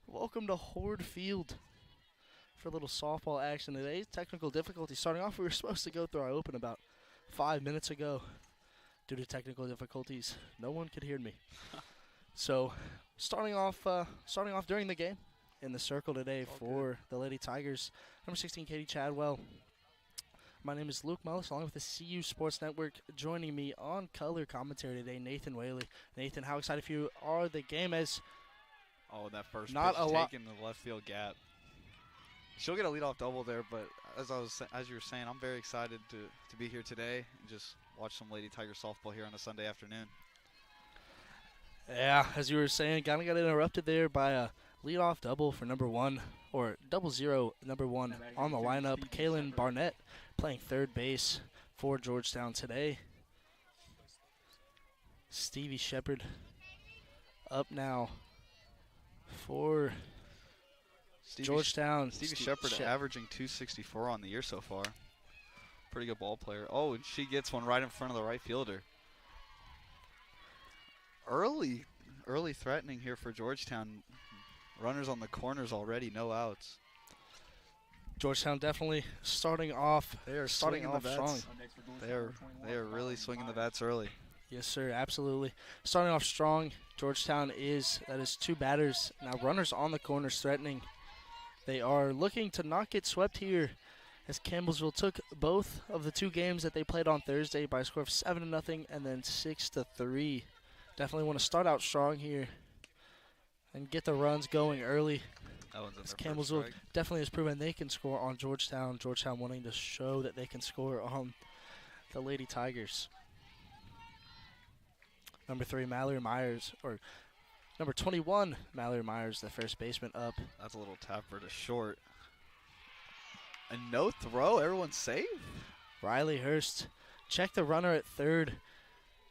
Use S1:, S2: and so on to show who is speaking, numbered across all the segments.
S1: Welcome to Horde Field for a little softball action today. Technical difficulty starting off. We were supposed to go through our open about 5 minutes ago. Due to technical difficulties, no one could hear me. So, starting off during the game in the circle today for the Lady Tigers, number 16, Katie Chadwell. My name is Luke Mullis, along with the CU Sports Network. Joining me on color commentary today, Nathan Whaley. Nathan, how excited you are? The game is
S2: that first
S1: not
S2: pitch
S1: a lot
S2: taking the left field gap. She'll get a leadoff double there, but as you were saying, I'm very excited to be here today and just watch some Lady Tiger softball here on a Sunday afternoon.
S1: Yeah, as you were saying, kind of got interrupted there by a leadoff double for number one, or double zero, number one on the lineup. Kaylin Barnett playing third base for Georgetown today. Stevie Shepard up now for Georgetown.
S2: Stevie Shepard averaging 264 on the year so far. Pretty good ball player. Oh, and she gets one right in front of the right fielder. Early threatening here for Georgetown. Runners on the corners already, no outs.
S1: Georgetown definitely starting off. They are starting off strong.
S2: They are really swinging the bats early.
S1: Yes, sir, absolutely. Starting off strong. Georgetown is two batters now. Runners on the corners threatening. They are looking to not get swept here, as Campbellsville took both of the two games that they played on Thursday by a score of 7-0 and then 6-3. Definitely want to start out strong here and get the runs going early. As Campbellsville definitely has proven they can score on Georgetown. Georgetown wanting to show that they can score on the Lady Tigers. Number 3, Mallory Myers, or number 21, Mallory Myers, the first baseman up.
S2: That's a little tapper to short. A no throw, everyone's safe.
S1: Riley Hurst checked the runner at third,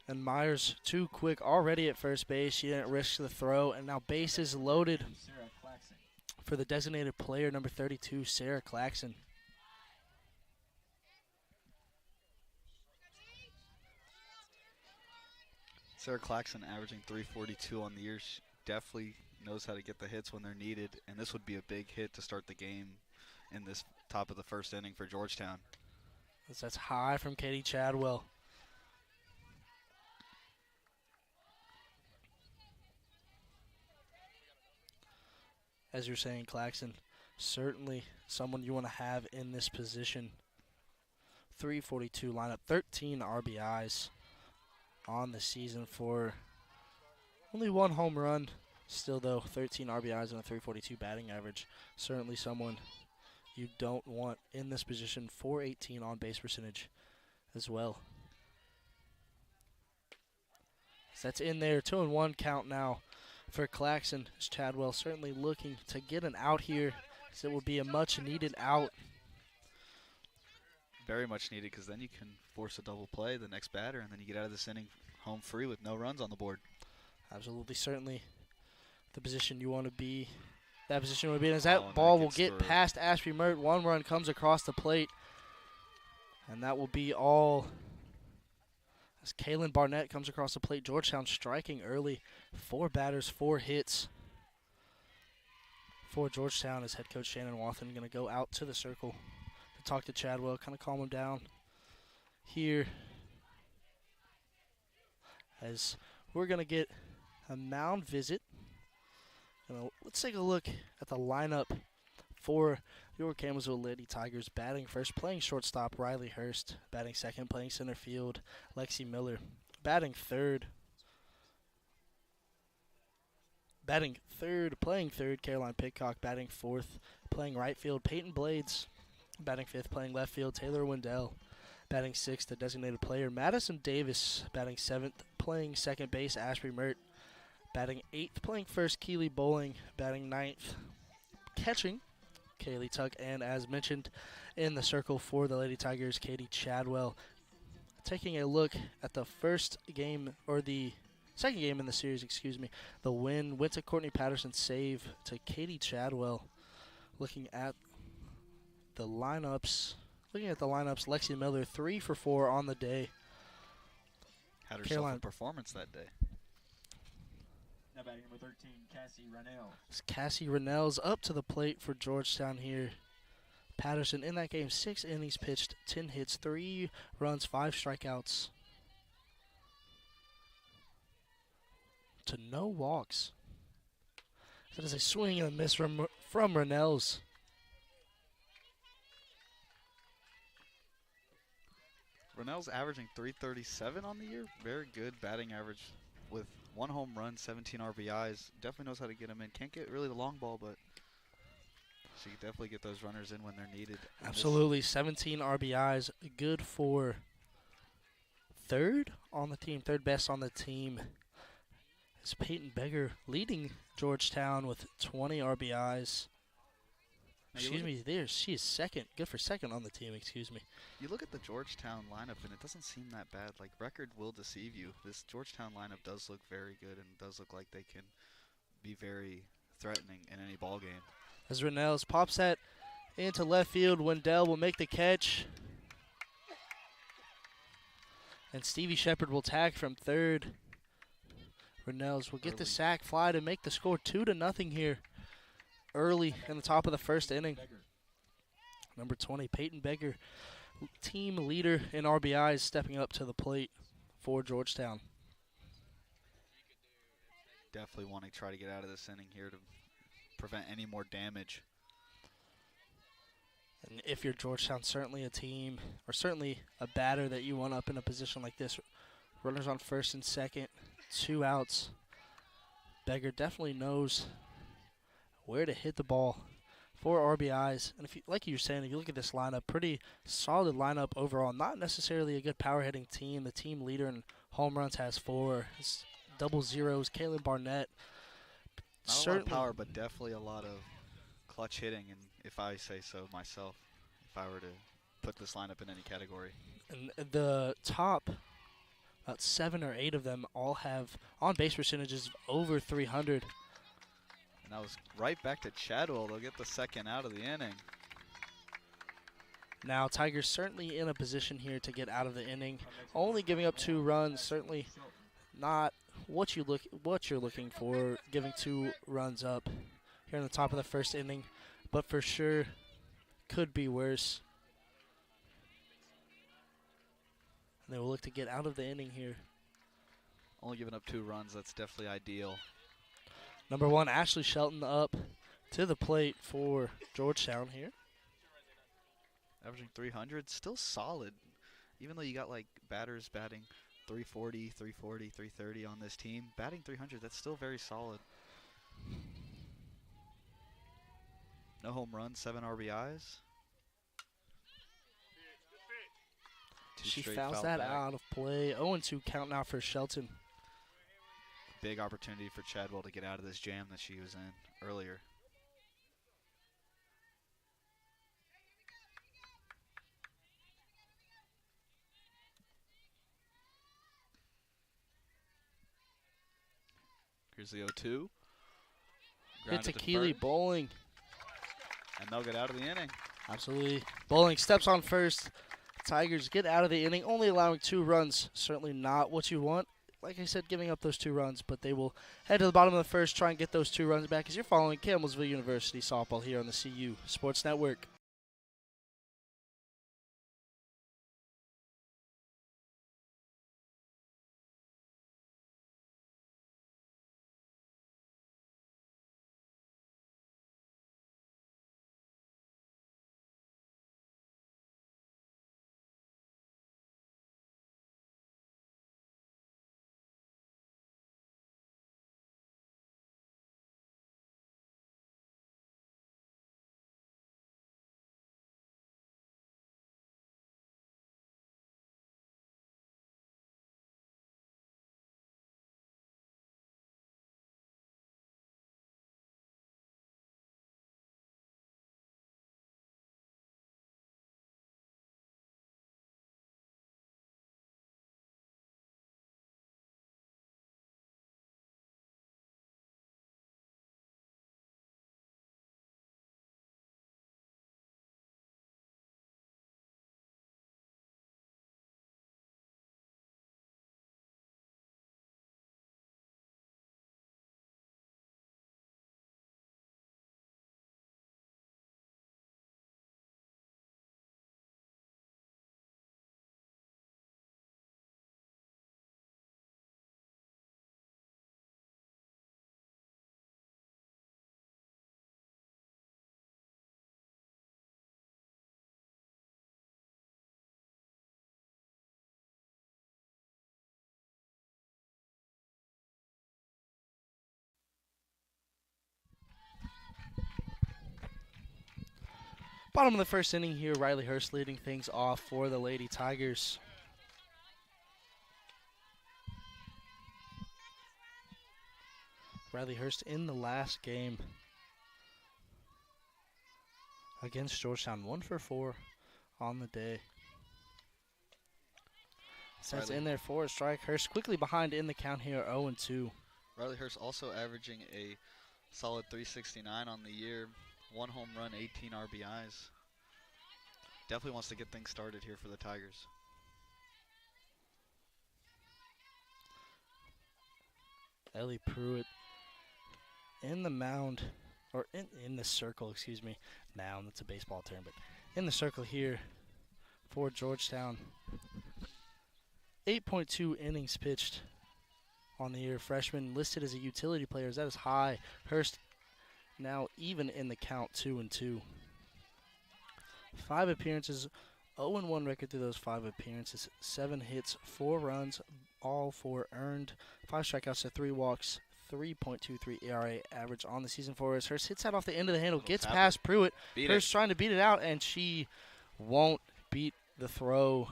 S1: and Myers too quick already at first base. She didn't risk the throw, and now bases loaded for the designated player, number 32, Sarah Claxon.
S2: Sarah Claxon averaging 342 on the year. She definitely knows how to get the hits when they're needed, and this would be a big hit to start the game in this top of the first inning for Georgetown.
S1: That's high from Katie Chadwell. As you're saying, Claxon, certainly someone you want to have in this position. 342 lineup, 13 RBIs on the season for only one home run. Still, though, 13 RBIs and a 342 batting average. Certainly someone you don't want in this position. 418 on base percentage as well. So that's in there. 2-1 count now for Claxon. As Chadwell certainly looking to get an out here, as it will be a much needed out.
S2: Very much needed, because then you can force a double play the next batter, and then you get out of this inning home free with no runs on the board.
S1: Absolutely, certainly the position you want to be. That position would be, as that ball will get past Ashby Mert. One run comes across the plate, and that will be all. As Kaylin Barnett comes across the plate, Georgetown striking early. 4 batters, 4 hits for Georgetown, as head coach Shannon Wathen going to go out to the circle to talk to Chadwell, kind of calm him down here, as we're going to get a mound visit. Let's take a look at the lineup for your Campbellsville Lady Tigers. Batting first, playing shortstop, Riley Hurst. Batting second, playing center field, Lexi Miller. Batting third, playing third, Caroline Pitcock. Batting fourth, playing right field, Peyton Blades. Batting fifth, playing left field, Taylor Wendell. Batting sixth, the designated player, Madison Davis. Batting seventh, playing second base, Ashby Mert. Batting 8th, playing first, Keely Bowling. Batting 9th, catching, Kaylee Tuck. And as mentioned, in the circle for the Lady Tigers, Katie Chadwell. Taking a look at the first game, or the second game in the series, the win went to Courtney Patterson's save to Katie Chadwell. Looking at the lineups, Lexi Miller, 3 for 4 on the day.
S2: Had herself a performance that day.
S3: Now batting number 13, Cassie Rennell.
S1: Cassie Rennell's up to the plate for Georgetown here. Patterson in that game, 6 innings pitched, 10 hits, 3 runs, 5 strikeouts to no walks. That is a swing and a miss from Rennell's.
S2: Rennell's averaging 337 on the year. Very good batting average with 1 home run, 17 RBIs. Definitely knows how to get them in. Can't get really the long ball, but she can definitely get those runners in when they're needed.
S1: Absolutely, 17 RBIs, good for third on the team, third best on the team. It's Peyton Beggar leading Georgetown with 20 RBIs. Excuse me, she is second. Good for second on the team, excuse me.
S2: You look at the Georgetown lineup, and it doesn't seem that bad. Like, record will deceive you. This Georgetown lineup does look very good and does look like they can be very threatening in any ball game.
S1: As Rennell's pops that into left field, Wendell will make the catch. And Stevie Shepard will tag from third. Rennell's will get the sack fly to make the score 2-0 here early in the top of the first inning. Number 20, Peyton Beggar, team leader in RBIs, stepping up to the plate for Georgetown.
S2: Definitely want to try to get out of this inning here to prevent any more damage.
S1: And if you're Georgetown, certainly a team, or certainly a batter that you want up in a position like this. Runners on first and second, 2 outs. Beggar definitely knows where to hit the ball. 4 RBIs. And if you, like you were saying, if you look at this lineup, pretty solid lineup overall. Not necessarily a good power hitting team. The team leader in home runs has 4. It's double zeros. Kaylin Barnett.
S2: Not a lot of power, but definitely a lot of clutch hitting, and if I say so myself, if I were to put this lineup in any category.
S1: And the top, about 7 or 8 of them all have on-base percentages of over 300.
S2: And that was right back to Chadwell. They'll get the second out of the inning.
S1: Now, Tigers certainly in a position here to get out of the inning. Only giving up 2 runs, certainly not what you're looking for, giving 2 runs up here in the top of the first inning, but for sure could be worse. And they will look to get out of the inning here.
S2: Only giving up 2 runs, that's definitely ideal.
S1: Number 1, Ashley Shelton up to the plate for Georgetown here.
S2: Averaging 300, still solid. Even though you got like batters batting 340, 340, 330 on this team, batting 300, that's still very solid. No home runs, 7 RBIs.
S1: She fouls that out of play. 0-2 count now for Shelton.
S2: Big opportunity for Chadwell to get out of this jam that she was in earlier. Here's the 0-2.
S1: Hits a Keeley Bowling.
S2: And they'll get out of the inning.
S1: Absolutely. Bowling steps on first. Tigers get out of the inning, only allowing 2 runs. Certainly not what you want. Like I said, giving up those 2 runs, but they will head to the bottom of the first, try and get those 2 runs back as you're following Campbellsville University softball here on the CU Sports Network. Bottom of the first inning here, Riley Hurst leading things off for the Lady Tigers. Riley Hurst in the last game against Georgetown, 1 for 4 on the day. Sets in there for a strike. Hurst quickly behind in the count here, 0-2.
S2: Riley Hurst also averaging a solid 369 on the year. 1 home run, 18 RBIs. Definitely wants to get things started here for the Tigers.
S1: Ellie Pruitt in the mound, or in the circle, excuse me. Mound, that's a baseball term, but in the circle here for Georgetown. 8.2 innings pitched on the year. Freshman listed as a utility player. That is high. Hurst now even in the count, 2-2. 5 appearances, 0-1 record through those 5 appearances. 7 hits, 4 runs, all 4 earned. 5 strikeouts to 3 walks. 3.23 ERA average on the season for us. Hurst hits that off the end of the handle, gets past Pruitt. Hurst trying to beat it out, and she won't beat the throw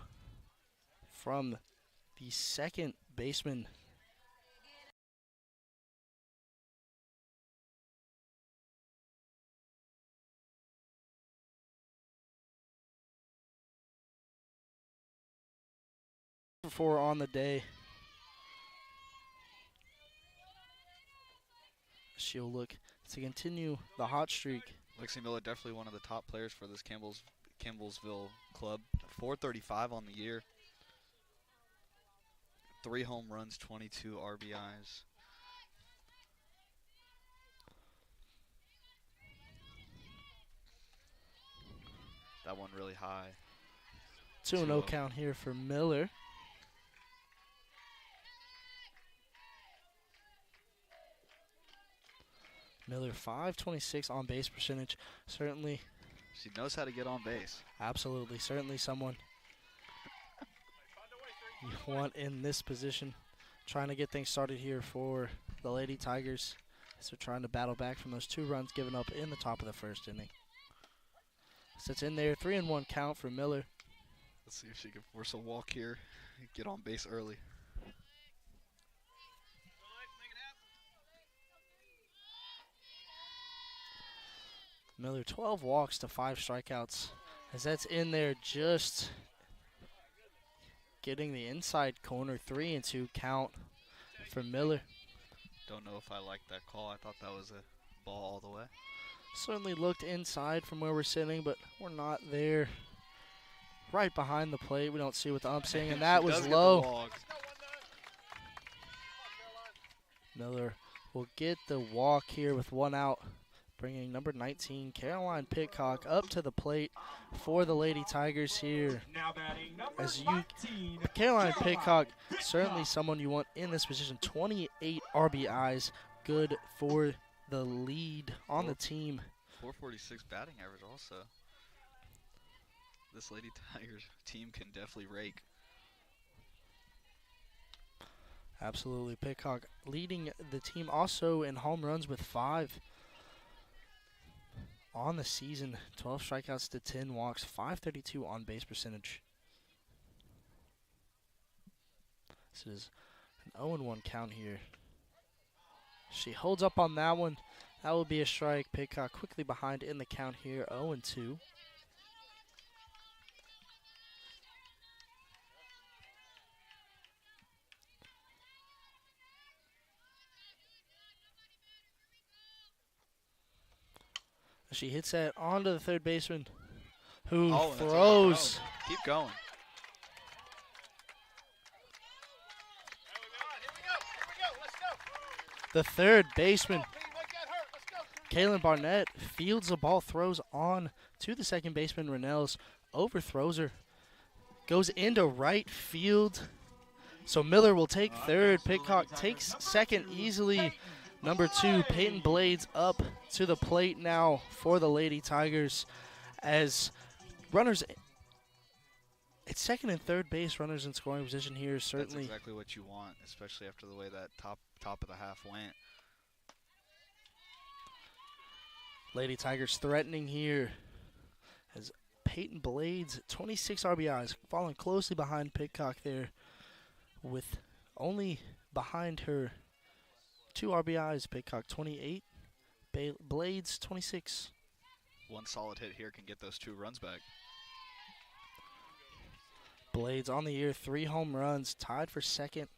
S1: from the second baseman. For 4 on the day. She'll look to continue the hot streak.
S2: Lexi Miller definitely one of the top players for this Campbellsville club. 435 on the year. 3 home runs, 22 RBIs. That one really high.
S1: 2-0 count here for Miller. Miller, .526 on base percentage. Certainly.
S2: She knows how to get on base.
S1: Absolutely. Certainly someone you want in this position. Trying to get things started here for the Lady Tigers. So they're trying to battle back from those 2 runs given up in the top of the first inning. Sits in there. 3-1 count for Miller.
S2: Let's see if she can force a walk here. Get on base early.
S1: Miller, 12 walks to 5 strikeouts. As that's in there, just getting the inside corner. 3-2 count for Miller.
S2: Don't know if I like that call. I thought that was a ball all the way.
S1: Certainly looked inside from where we're sitting, but we're not there. Right behind the plate. We don't see what the ump's saying, and that was low. Miller will get the walk here with 1 out, bringing number 19, Caroline Pitcock, up to the plate for the Lady Tigers here. Caroline Pitcock, certainly someone you want in this position. 28 RBIs, good for the lead on the team.
S2: 446 batting average also. This Lady Tigers team can definitely rake.
S1: Absolutely. Pitcock leading the team also in home runs with 5 on the season. 12 strikeouts to 10 walks, .532 on base percentage. This is an 0-1 count here. She holds up on that one. That will be a strike. Pitcock quickly behind in the count here, 0-2. She hits that onto the third baseman, who throws.
S2: Keep going.
S1: The third baseman, Kaylin Barnett, fields the ball, throws on to the second baseman, Rennells, overthrows her, goes into right field. So Miller will take third. Pitcock takes second easily. Number 2, Peyton Blades up to the plate now for the Lady Tigers as runners at second and third base, runners in scoring position here. Certainly.
S2: That's exactly what you want, especially after the way that top of the half went.
S1: Lady Tigers threatening here As Peyton Blades, 26 RBIs, falling closely behind Pitcock there with only behind her 2 RBIs. Pitcock 28, Blades 26.
S2: One solid hit here can get those 2 runs back.
S1: Blades on the year, 3 home runs, tied for second,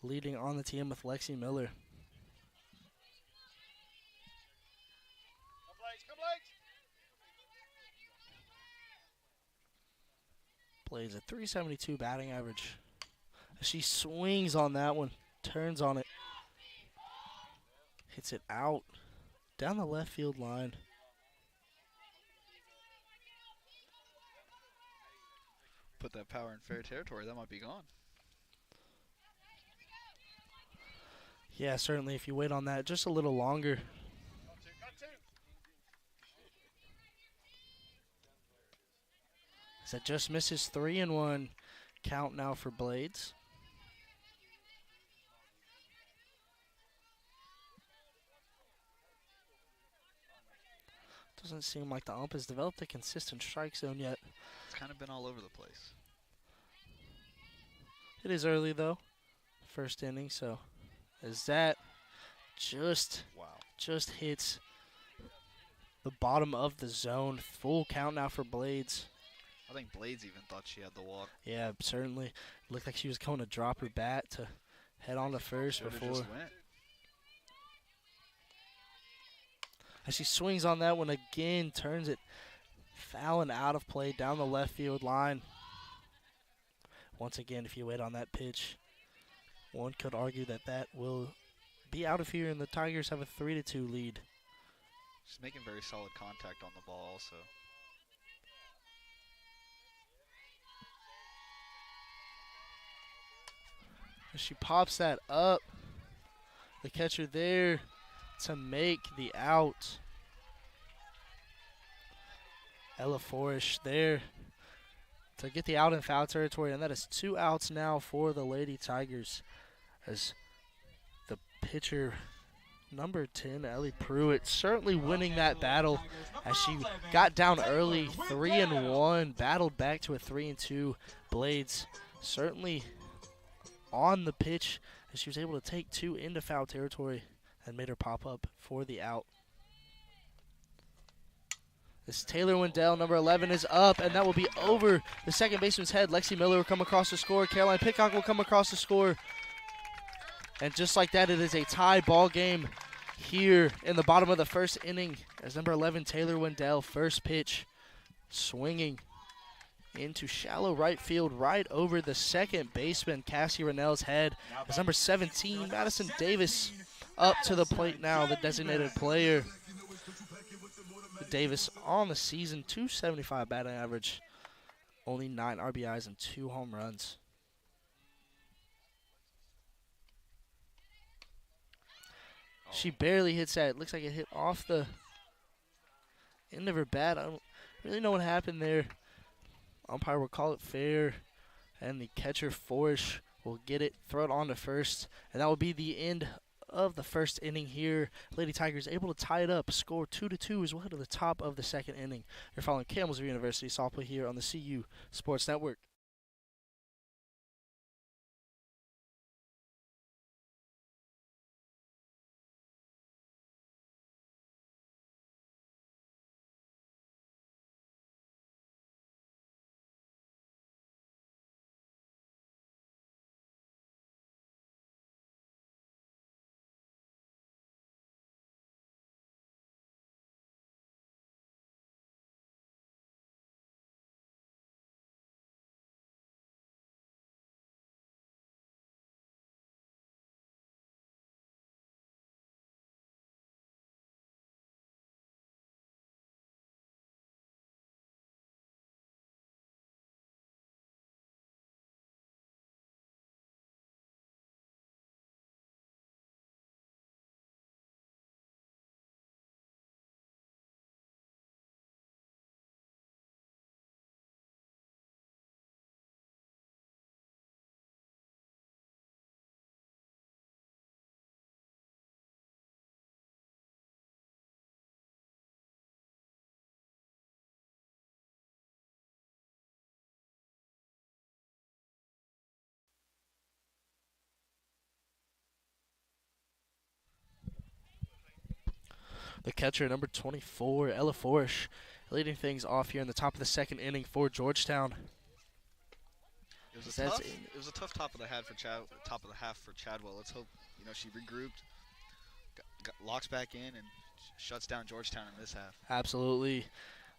S1: leading on the team with Lexi Miller. Blades a 372 batting average. She swings on that one, turns on it, hits it out down the left field line.
S2: Put that power in fair territory, that might be gone.
S1: Yeah, certainly if you wait on that just a little longer. As that just misses 3-1 count now for Blades. Doesn't seem like the ump has developed a consistent strike zone yet.
S2: It's kind of been all over the place.
S1: It is early though, first inning, so as that just hits the bottom of the zone. Full count now for Blades.
S2: I think Blades even thought she had the walk.
S1: Yeah, certainly. Looked like she was going to drop her bat to head on to first
S2: Should've
S1: before.
S2: just went.
S1: As she swings on that one again, turns it foul and out of play down the left field line. Once again, if you wait on that pitch, one could argue that that will be out of here, and the Tigers have a 3-2 lead.
S2: She's making very solid contact on the ball also.
S1: As she pops that up, the catcher there to make the out. Ella Forish there to get the out in foul territory, and that is 2 outs now for the Lady Tigers. As the pitcher, number 10, Ellie Pruitt, certainly winning that battle as she got down early, 3-1, battled back to a 3-2. Blades certainly on the pitch as she was able to take 2 into foul territory and made her pop up for the out. This Taylor Wendell, number 11, is up, and that will be over the second baseman's head. Lexi Miller will come across the score. Caroline Pitcock will come across the score. And just like that, it is a tie ball game here in the bottom of the first inning as number 11, Taylor Wendell, first pitch, swinging into shallow right field right over the second baseman, Cassie Rennell's head. As number 17, Madison Davis, up to the plate now, the designated player. Davis on the season, 275 batting average, only 9 RBIs and 2 home runs. She barely hits that. It looks like it hit off the end of her bat. I don't really know what happened there. Umpire will call it fair, and the catcher, Forish, will get it, throw it on to first, and that will be the end of the first inning here. Lady Tigers able to tie it up, score 2-2 as well to the top of the second inning. You're following Campbellsville University softball here on the CU Sports Network. The catcher, number 24, Ella Forish, leading things off here in the top of the second inning for Georgetown.
S2: It was
S1: That's
S2: it was a tough top of the half for Chadwell. Let's hope she regrouped, locks back in, and shuts down Georgetown in this half.
S1: Absolutely.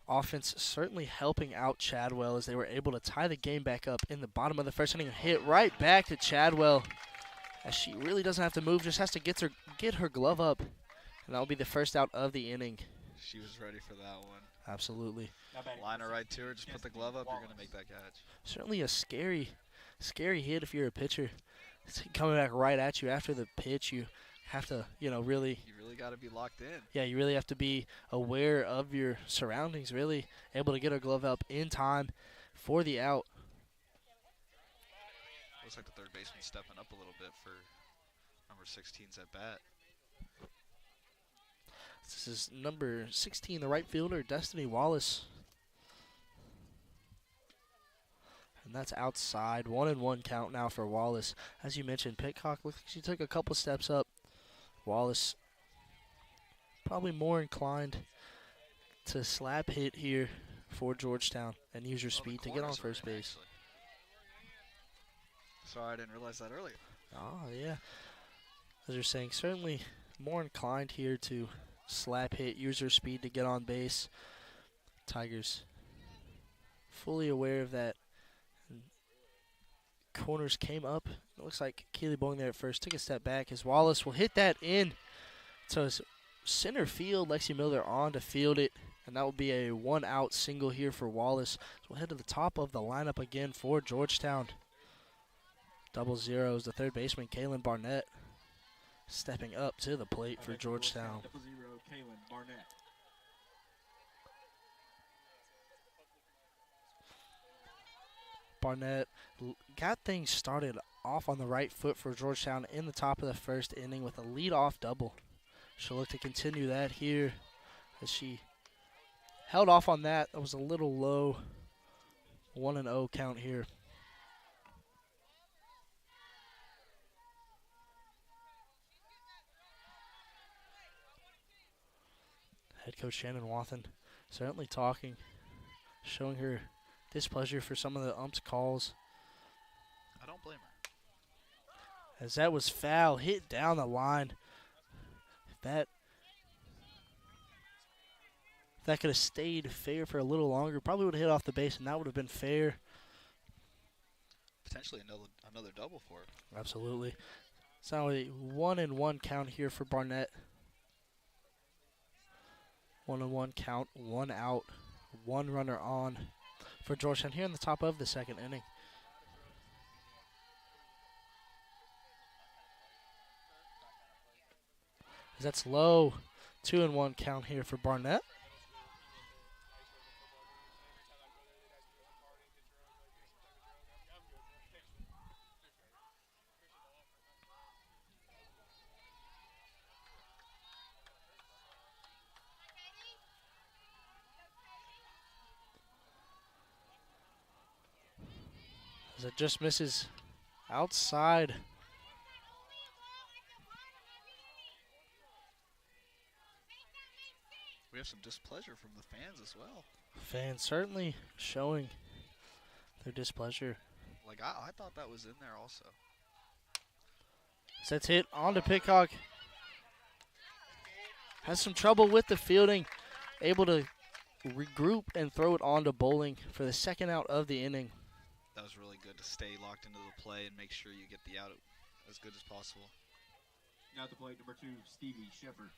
S1: Offense certainly helping out Chadwell as they were able to tie the game back up in the bottom of the first inning. Hit right back to Chadwell as she really doesn't have to move, just has to get her glove up, and that will be the first out of the inning.
S2: She was ready for that one.
S1: Absolutely.
S2: Line her right to her, just put the glove up, you're going to make that catch.
S1: Certainly a scary hit if you're a pitcher. It's coming back right at you after the pitch. You have to, really.
S2: You really got to be locked in.
S1: Yeah, you really have to be aware of your surroundings, really able to get her glove up in time for the out.
S2: Looks like the third baseman stepping up a little bit for number 16's at bat.
S1: This is number 16, the right fielder, Destiny Wallace. And that's outside. 1-1 count now for Wallace. As you mentioned, Pitcock looks like she took a couple steps up. Wallace probably more inclined to slap hit here for Georgetown and use her speed to get on first base.
S2: Sorry, I didn't realize that earlier.
S1: Oh, yeah. As you're saying, certainly more inclined here to slap hit, use her speed to get on base. Tigers fully aware of that. Corners came up. It looks like Keely Boeing there at first. Took a step back as Wallace will hit that in to center field. Lexi Miller on to field it. And that will be a one-out single here for Wallace. So we'll head to the top of the lineup again for Georgetown. Double zeros. The third baseman, Kaylin Barnett, stepping up to the plate for Georgetown.
S3: Double zero, Kaylin Barnett.
S1: Barnett got things started off on the right foot for Georgetown in the top of the first inning with a lead-off double. She'll look to continue that here as she held off on that. That was a little low. 1-0 count here. Head coach Shannon Wathen certainly talking, showing her displeasure for some of the umps calls.
S2: I don't blame her.
S1: As that was foul, hit down the line. If that could have stayed fair for a little longer, probably would have hit off the base, and that would have been fair.
S2: Potentially another double for her.
S1: Absolutely. It's now a 1-1 count here for Barnett. 1-1 count, one out, one runner on for Georgetown here in the top of the second inning. That's low. 2-1 count here for Barnett. As it just misses outside.
S2: We have some displeasure from the fans as well.
S1: Fans certainly showing their displeasure.
S2: Like, I thought that was in there also.
S1: As that's hit onto Pitcock. Has some trouble with the fielding. Able to regroup and throw it onto Bowling for the second out of the inning.
S2: That was really good to stay locked into the play and make sure you get the out as good as possible.
S3: Now at the plate, number 2, Stevie Shepard.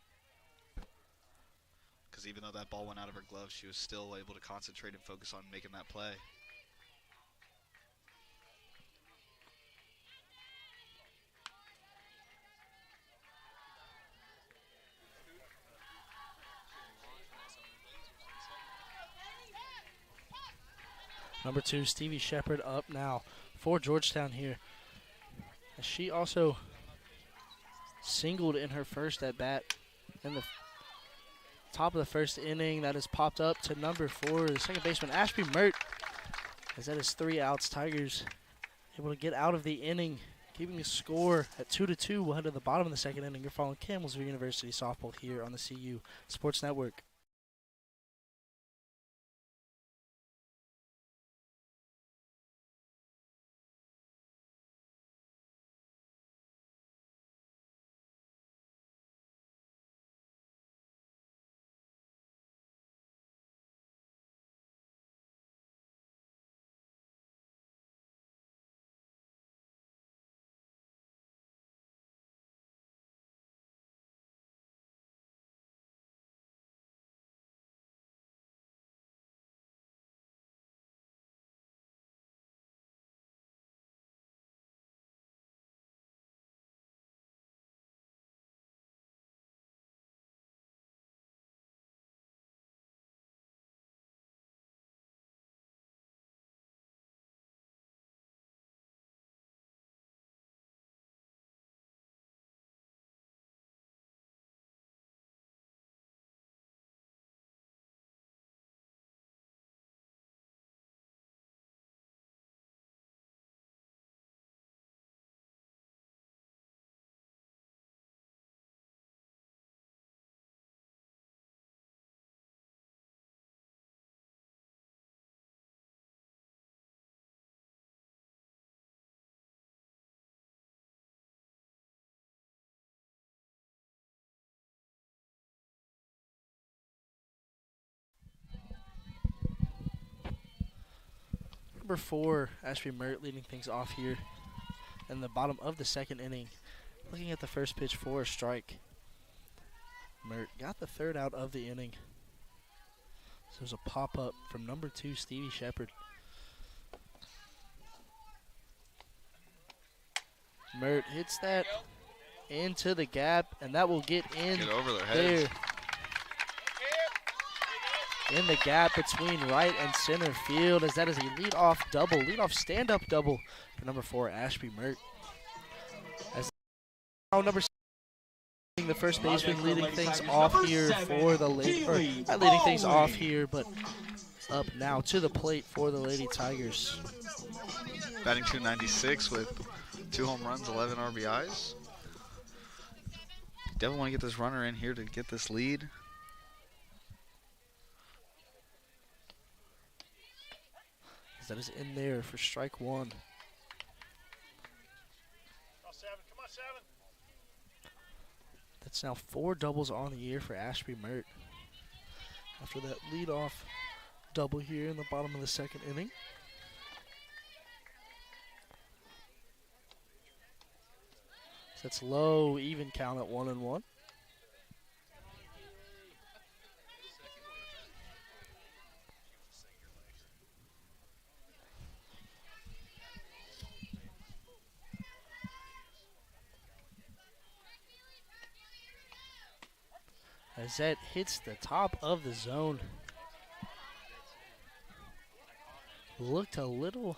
S2: Because even though that ball went out of her glove, she was still able to concentrate and focus on making that play.
S1: Number 2, Stevie Shepard up now for Georgetown here. As she also singled in her first at bat in the top of the first inning. That has popped up to number 4, the second baseman, Ashby Mert. As that is 3 outs, Tigers able to get out of the inning, keeping the score at 2-2. We'll head to the bottom of the second inning. You're following Campbellsville University softball here on the CU Sports Network. Number 4, Ashby Mert leading things off here in the bottom of the second inning. Looking at the first pitch for a strike. Mert got the third out of the inning. So there's a pop-up from number 2, Stevie Shepard. Mert hits that into the gap, and that will get in
S2: Get over their
S1: there.
S2: heads.
S1: In the gap between right and center field, as that is a leadoff stand-up double for number 4, Ashby Mert. As now number 6, the first baseman leading things off here for the Lady, or not leading things off here, but up now to the plate for the Lady Tigers.
S2: Batting .296 with 2 home runs, 11 RBIs. Definitely want to get this runner in here to get this lead.
S1: That is in there for strike 1. That's now 4 doubles on the year for Ashby Mert. After that leadoff double here in the bottom of the second inning. So that's low, even count at 1-1. As that hits the top of the zone. Looked a little.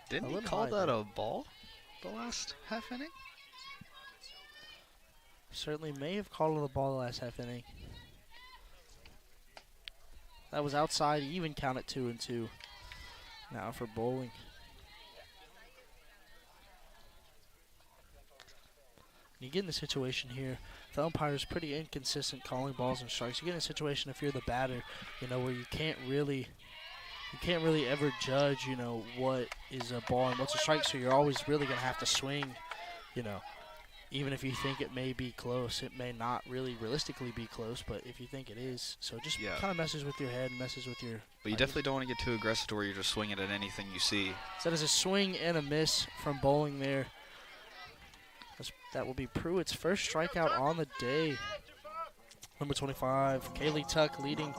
S2: Didn't he
S1: little
S2: call
S1: high
S2: that
S1: there.
S2: a ball the last half inning?
S1: Certainly may have called it a ball the last half inning. That was outside, even count at 2-2. Now for bowling. You get in the situation here, the umpire is pretty inconsistent calling balls and strikes. You get in a situation if you're the batter, where you can't really ever judge, what is a ball and what's a strike. So you're always really gonna have to swing, even if you think it may be close. It may not really realistically be close, but if you think it is, so just kind of messes with your head, messes with your.
S2: But you definitely don't want to get too aggressive to where you're just swinging at anything you see.
S1: So that is a swing and a miss from bowling there. That will be Pruitt's first strikeout on the day. Number 25, Kaylee Tuck leading,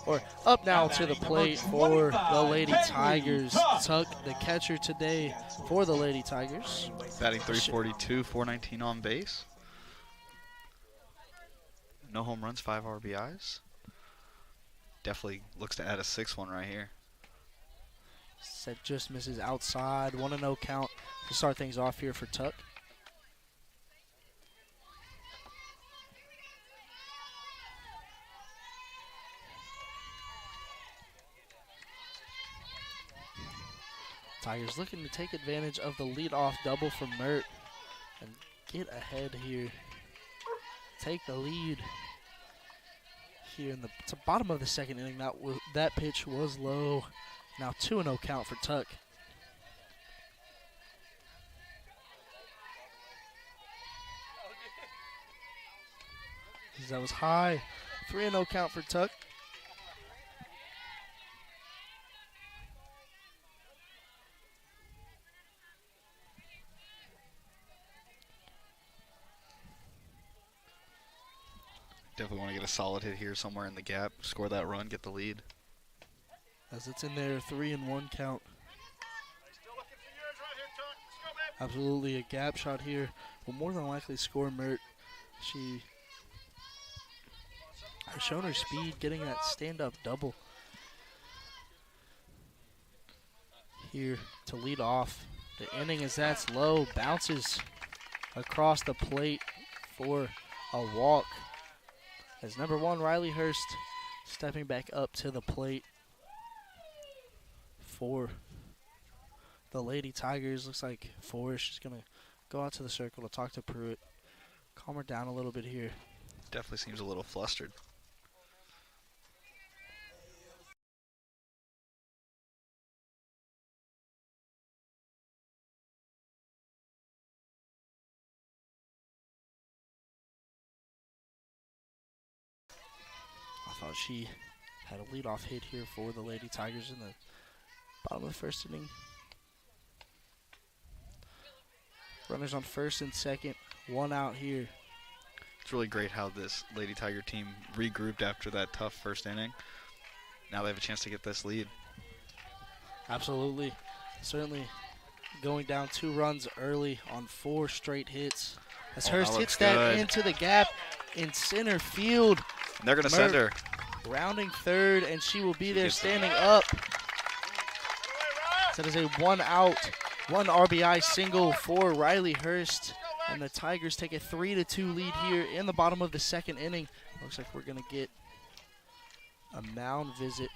S1: or up now to the plate for the Lady Tigers. Tuck, the catcher today for the Lady Tigers.
S2: Batting .342, .419 on base. No home runs, 5 RBIs. Definitely looks to add a 6th one right here.
S1: Set just misses outside. 1-0 count to start things off here for Tuck. Tigers looking to take advantage of the leadoff double from Mert. get ahead here. Take the lead here in the bottom of the second inning. That pitch was low. Now 2-0 count for Tuck. That was high. 3-0 count for Tuck.
S2: Definitely want to get a solid hit here somewhere in the gap, score that run, get the lead.
S1: As it's in there, 3-1 count. Absolutely a gap shot here. Will more than likely score Mert. She has shown her speed, getting that stand-up double here to lead off the inning as that's low. Bounces across the plate for a walk. As number 1, Riley Hurst, stepping back up to the plate for the Lady Tigers. Looks like Forrest is going to go out to the circle to talk to Pruitt. Calm her down a little bit here.
S2: Definitely seems a little flustered.
S1: I thought she had a leadoff hit here for the Lady Tigers in the bottom of the first inning. Runners on first and second, 1 out here.
S2: It's really great how this Lady Tiger team regrouped after that tough first inning. Now they have a chance to get this lead.
S1: Absolutely. Certainly going down 2 runs early on 4 straight hits. As Hurst hits that into the gap in center field.
S2: And they're going to send her.
S1: Rounding third, and she will be there standing up. So that is a 1-out, 1 RBI single for Riley Hurst. And the Tigers take a 3-2 lead here in the bottom of the second inning. Looks like we're going to get a mound visit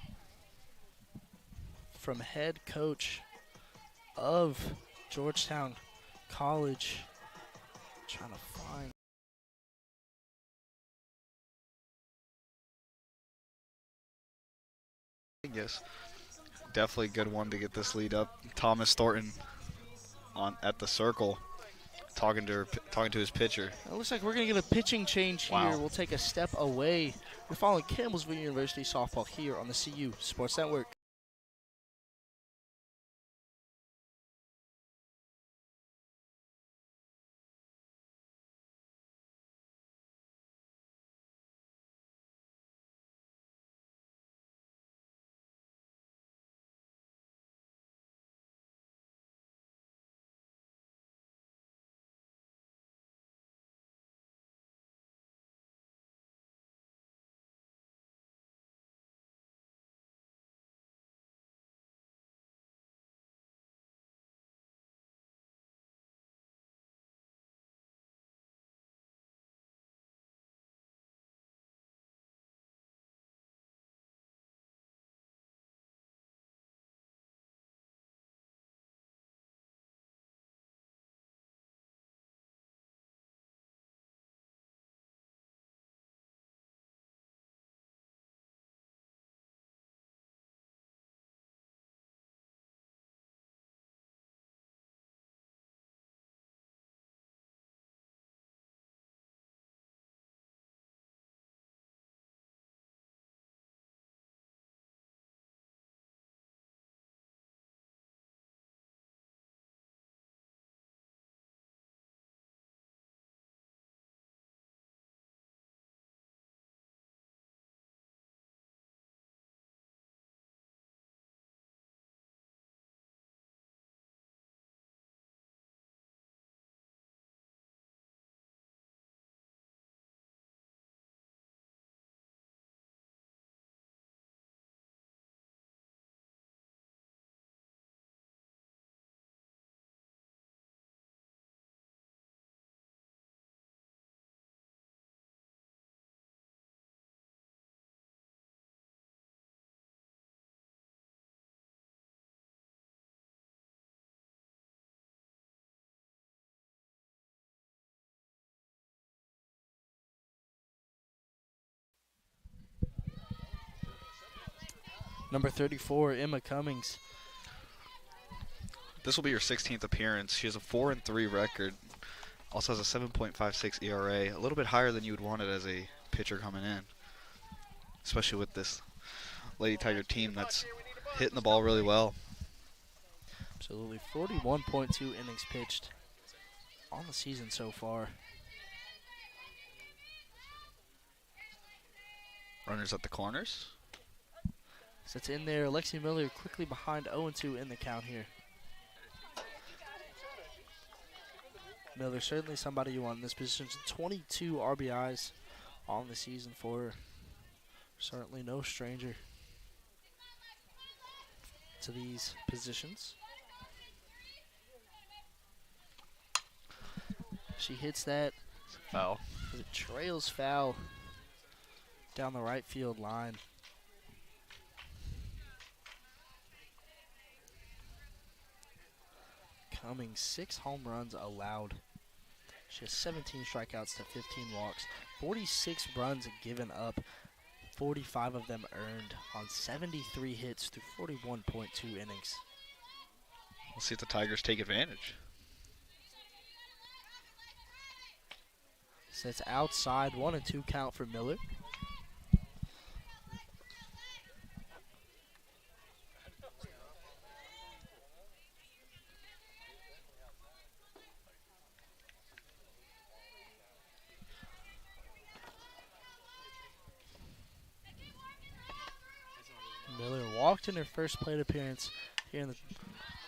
S1: from head coach of Georgetown College. Trying to find.
S2: Yes, definitely a good one to get this lead up. Thomas Thornton at the circle, talking to his pitcher.
S1: It looks like we're going to get a pitching change here.
S2: Wow.
S1: We'll take a step away. We're following Campbellsville University softball here on the CU Sports Network. Number 34, Emma Cummings.
S2: This will be her 16th appearance. She has a 4-3 record. Also has a 7.56 ERA. A little bit higher than you would want it as a pitcher coming in, especially with this Lady Tiger team that's hitting the ball really well.
S1: Absolutely. 41.2 innings pitched on the season so far.
S2: Runners at the corners.
S1: Sets in there. Lexi Miller quickly behind 0-2 in the count here. Miller, certainly somebody you want in this position. 22 RBIs on the season for her. Certainly no stranger to these positions. She hits that.
S2: Foul.
S1: It trails foul down the right field line. Cummings, 6 home runs allowed. She has 17 strikeouts to 15 walks, 46 runs given up, 45 of them earned on 73 hits through 41.2 innings.
S2: We'll see if the Tigers take advantage.
S1: Sets outside, 1-2 count for Miller. Miller walked in her first plate appearance here in the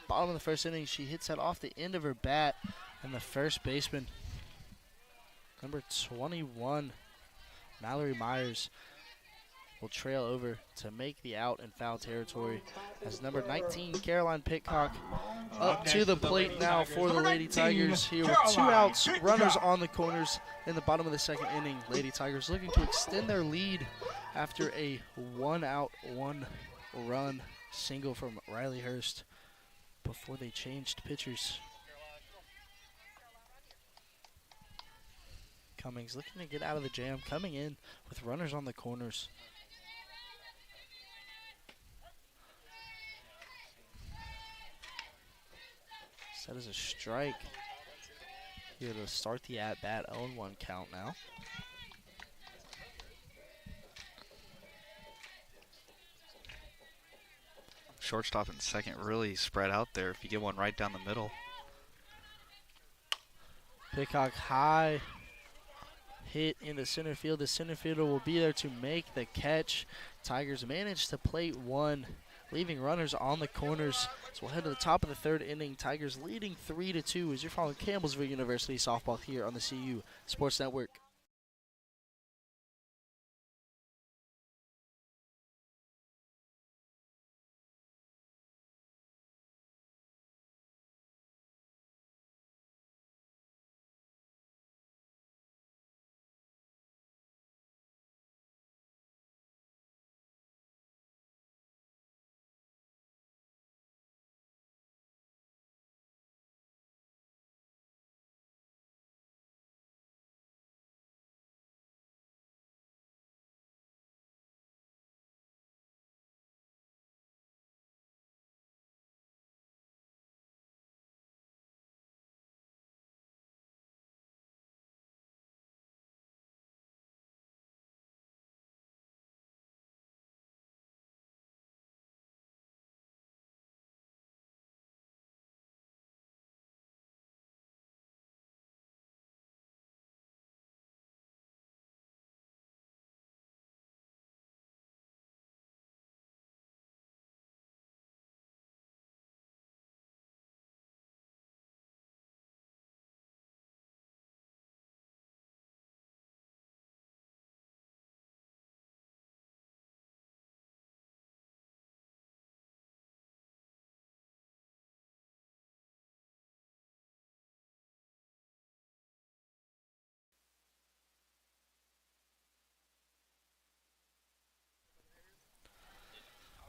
S1: bottom of the first inning. She hits that off the end of her bat, and the first baseman, number 21, Mallory Myers, will trail over to make the out in foul territory as number 19, Caroline Pitcock, up to the plate now for the Lady Tigers here with 2 outs, runners on the corners in the bottom of the second inning. Lady Tigers looking to extend their lead after a 1-out, 1-run single from Riley Hurst before they changed pitchers. Cummings looking to get out of the jam, coming in with runners on the corners. Set as a strike here to start the at-bat. 0-1 count now.
S2: Shortstop and second really spread out there if you get one right down the middle.
S1: Pitcock high hit into center field. The center fielder will be there to make the catch. Tigers manage to plate 1, leaving runners on the corners. So we'll head to the top of the third inning. Tigers leading 3-2 as you're following Campbellsville University softball here on the CU Sports Network.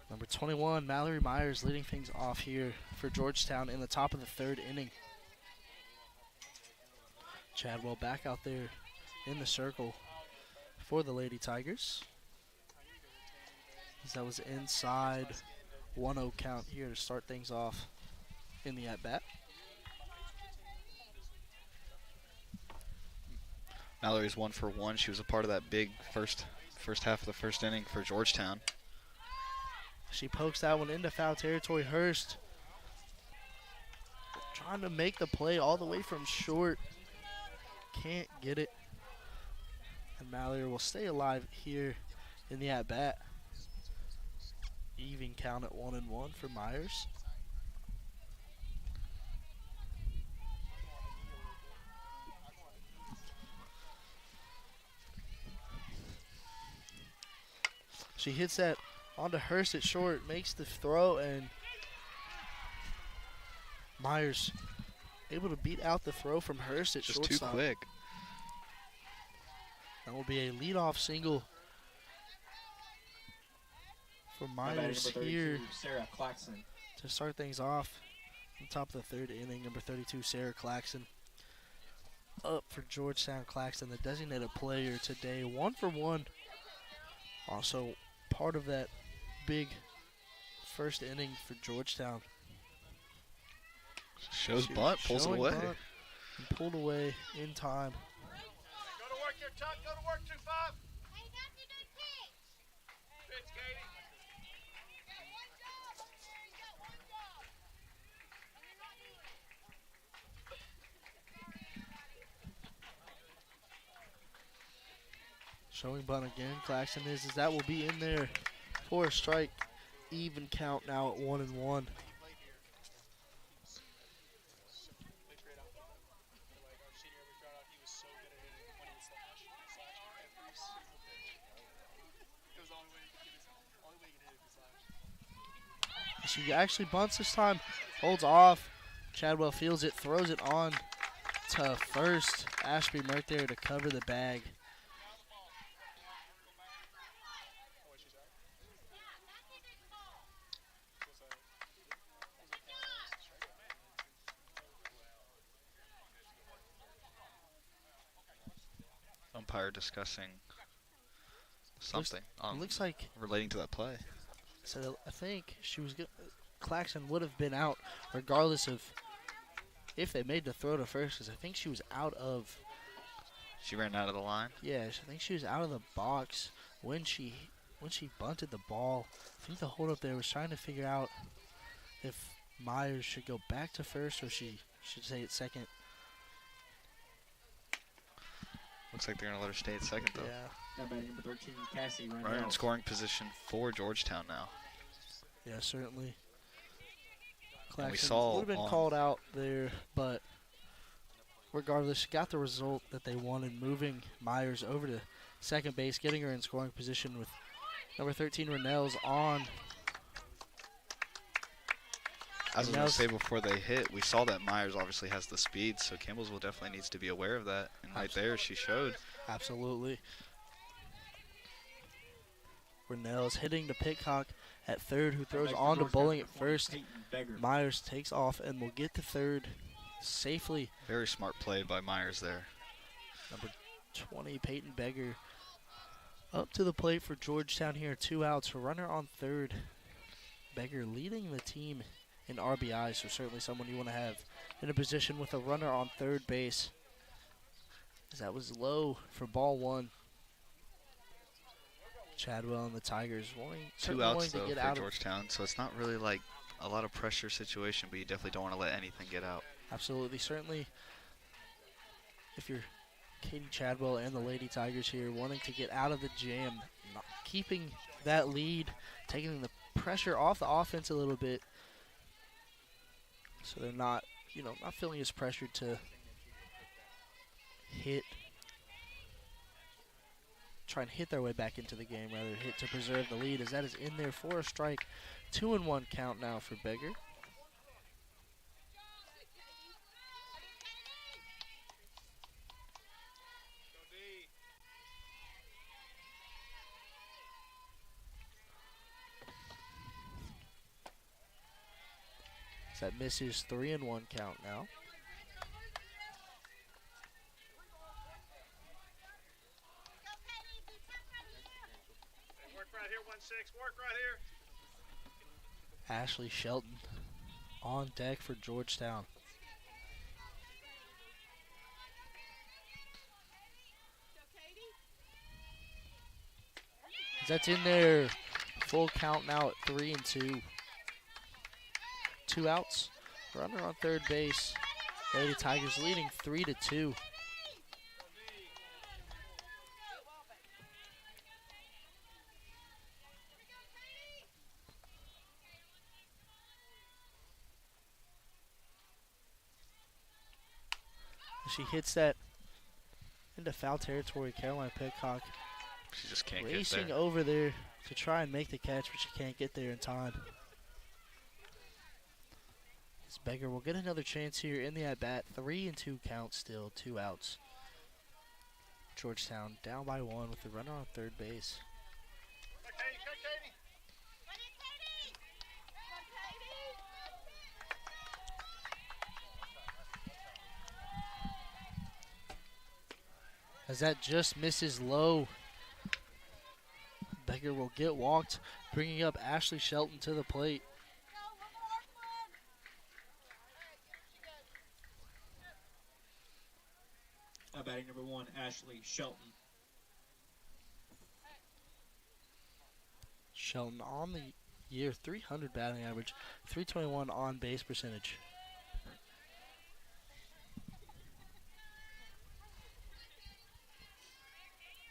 S1: Number 21, Mallory Myers leading things off here for Georgetown in the top of the third inning. Chadwell back out there in the circle for the Lady Tigers. As that was inside 1-0 count here to start things off in the at-bat.
S2: Mallory's 1 for 1. She was a part of that big first half of the first inning for Georgetown.
S1: She pokes that one into foul territory. Hurst trying to make the play all the way from short. Can't get it. And Mallory will stay alive here in the at-bat. Even count at 1-1 for Myers. She hits that onto Hurst at short, makes the throw, and Myers able to beat out the throw from Hurst at
S2: Just
S1: shortstop.
S2: too quick.
S1: That will be a leadoff single for Myers here
S3: Sarah Claxton.
S1: to start things off. On top of the third inning, number 32, Sarah Claxton. Up for Georgetown. Claxton, the designated player today. 1 for 1. Also part of that big first inning for Georgetown.
S2: Shows bunt, pulls it
S1: Showing
S2: away.
S1: bunt and pulled away in time.
S4: Go to work here, Tuck. Go to work, 2-5. Pitch, Katie.
S1: Showing bunt again. Claxton is that will be in there for a strike. Even count now at 1-1. She actually bunts this time, holds off. Chadwell fields it, throws it on to first. Ashby right there to cover the bag.
S2: Umpire discussing something
S1: Looks like
S2: relating to that play.
S1: so. I think she was Claxton would have been out regardless of if they made the throw to first, because I think she was out of.
S2: She ran out of the line.
S1: Yeah, I think she was out of the box when she bunted the ball. I think the holdup there was trying to figure out if Myers should go back to first or she should stay at second.
S2: Looks like they're going to let her stay at second, though.
S1: Yeah.
S3: Now batting number 13, Cassie
S2: Runner in
S3: Reynolds.
S2: scoring position for Georgetown now.
S1: Yeah, certainly.
S2: And we
S1: Claxton
S2: saw
S1: would have been
S2: on-
S1: called out there, but regardless, got the result that they wanted, moving Myers over to second base, getting her in scoring position with number 13, Rennell's on.
S2: As I was going
S1: Now-
S2: to say before they hit, we saw that Myers obviously has the speed, so Campbellsville definitely needs to be aware of that. And right there, she showed.
S1: Absolutely. Rennell's hitting to Pitcock at third, who throws on to Bowling at first.
S3: Peyton Beggar.
S1: Myers takes off and will get to third safely.
S2: Very smart play by Myers there.
S1: Number 20, Peyton Beggar, up to the plate for Georgetown here. 2 outs. Runner on third. Beggar leading the team in RBI, so certainly someone you want to have in a position with a runner on third base. As that was low for ball one. Chadwell and the Tigers
S2: Two outs,
S1: to
S2: though,
S1: get
S2: for
S1: out of.
S2: Georgetown, so it's not really like a lot of pressure situation, but you definitely don't want to let anything get out.
S1: Absolutely, certainly. If you're Katie Chadwell and the Lady Tigers here, wanting to get out of the jam, not keeping that lead, taking the pressure off the offense a little bit, so they're not, not feeling as pressured to try and hit their way back into the game, rather hit to preserve the lead, as that is in there for a strike. 2-1 count now for Beggar. That misses 3-1 count now.
S4: Work right here, 1-6. Work right here.
S1: Ashley Shelton on deck for Georgetown. That's in there. Full count now at 3-2. 2 outs. Runner on third base. Lady Tigers leading 3-2. She hits that into foul territory. Caroline Pitcock
S2: She just can't
S1: racing
S2: get there.
S1: over there to try and make the catch, but she can't get there in time. This Beggar will get another chance here in the at-bat. 3-2 count still, 2 outs. Georgetown down by 1 with the runner on third base.
S4: Cut Katie, cut Katie.
S1: As that just misses low. Beggar will get walked, bringing up Ashley Shelton to the plate.
S3: Batting number 1, Ashley Shelton.
S1: Shelton on the year, 300 batting average, 321 on base percentage.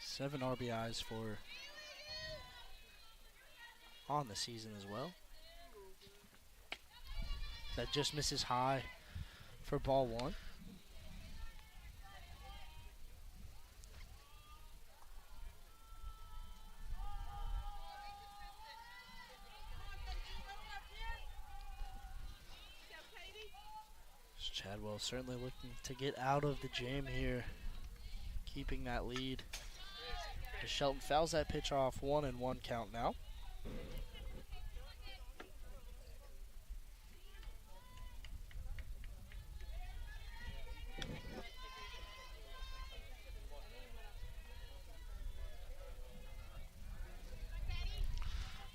S1: Seven RBIs for on the season as well. That just misses high for ball 1. Chadwell certainly looking to get out of the jam here, keeping that lead. As Shelton fouls that pitch off, 1-1 count now.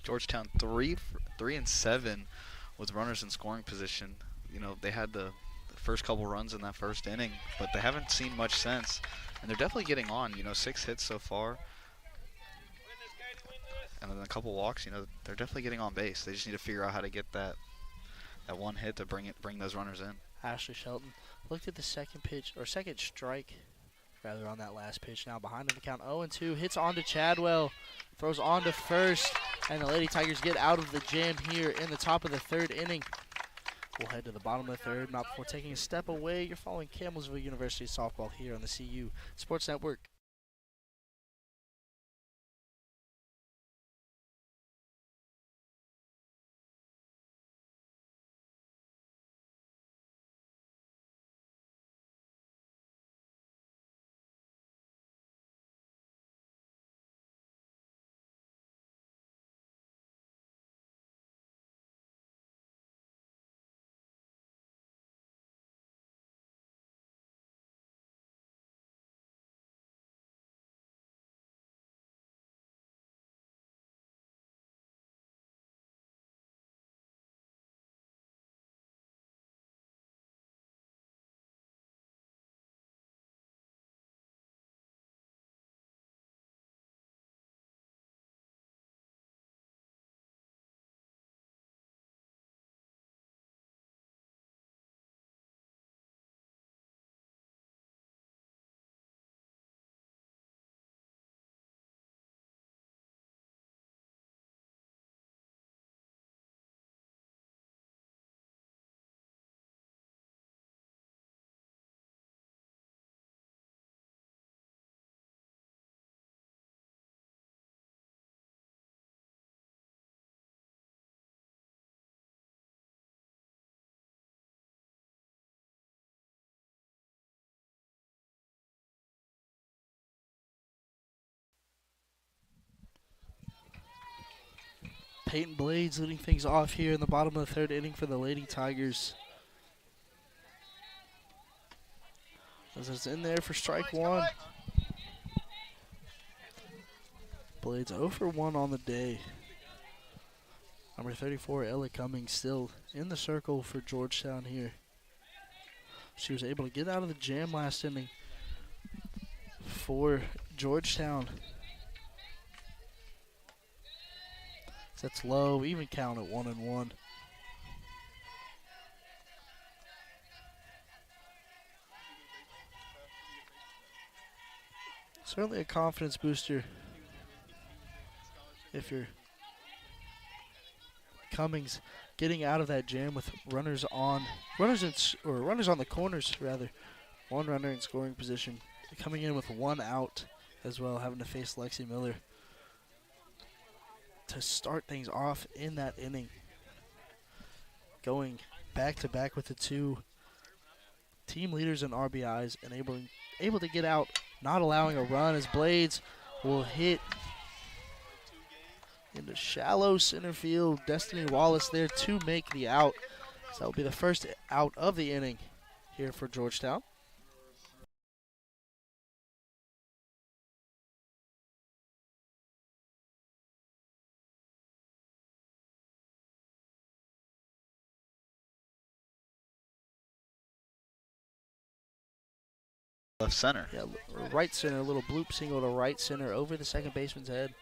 S2: Georgetown 3-7 with runners in scoring position. You know, they had the first couple runs in that first inning, but they haven't seen much since. And they're definitely getting on, you know, 6 hits so far. And then a couple walks, you know, they're definitely getting on base. They just need to figure out how to get that one hit to bring those runners in.
S1: Ashley Shelton looked at the second pitch, or second strike, rather, on that last pitch. Now behind in the count, 0-2, hits onto Chadwell, throws on to first, and the Lady Tigers get out of the jam here in the top of the third inning. We'll head to the bottom of the third. Not before taking a step away. You're following Campbellsville University softball here on the CU Sports Network. Peyton Blades leading things off here in the bottom of the third inning for the Lady Tigers. As it's in there for strike 1. Blades 0 for 1 on the day. Number 34, Ella Cummings, still in the circle for Georgetown here. She was able to get out of the jam last inning for Georgetown. Sets low, even count at 1-1. Certainly a confidence booster if you're Cummings getting out of that jam with runners on the corners rather. One runner in scoring position, coming in with 1 out as well, having to face Lexi Miller to start things off in that inning. Going back to back with the 2 team leaders in RBIs and able to get out, not allowing a run as Blades will hit into shallow center field. Destiny Wallace there to make the out. So that will be the first out of the inning here for Georgetown.
S2: Left center.
S1: Yeah, right center, a little bloop single to right center over the second baseman's head.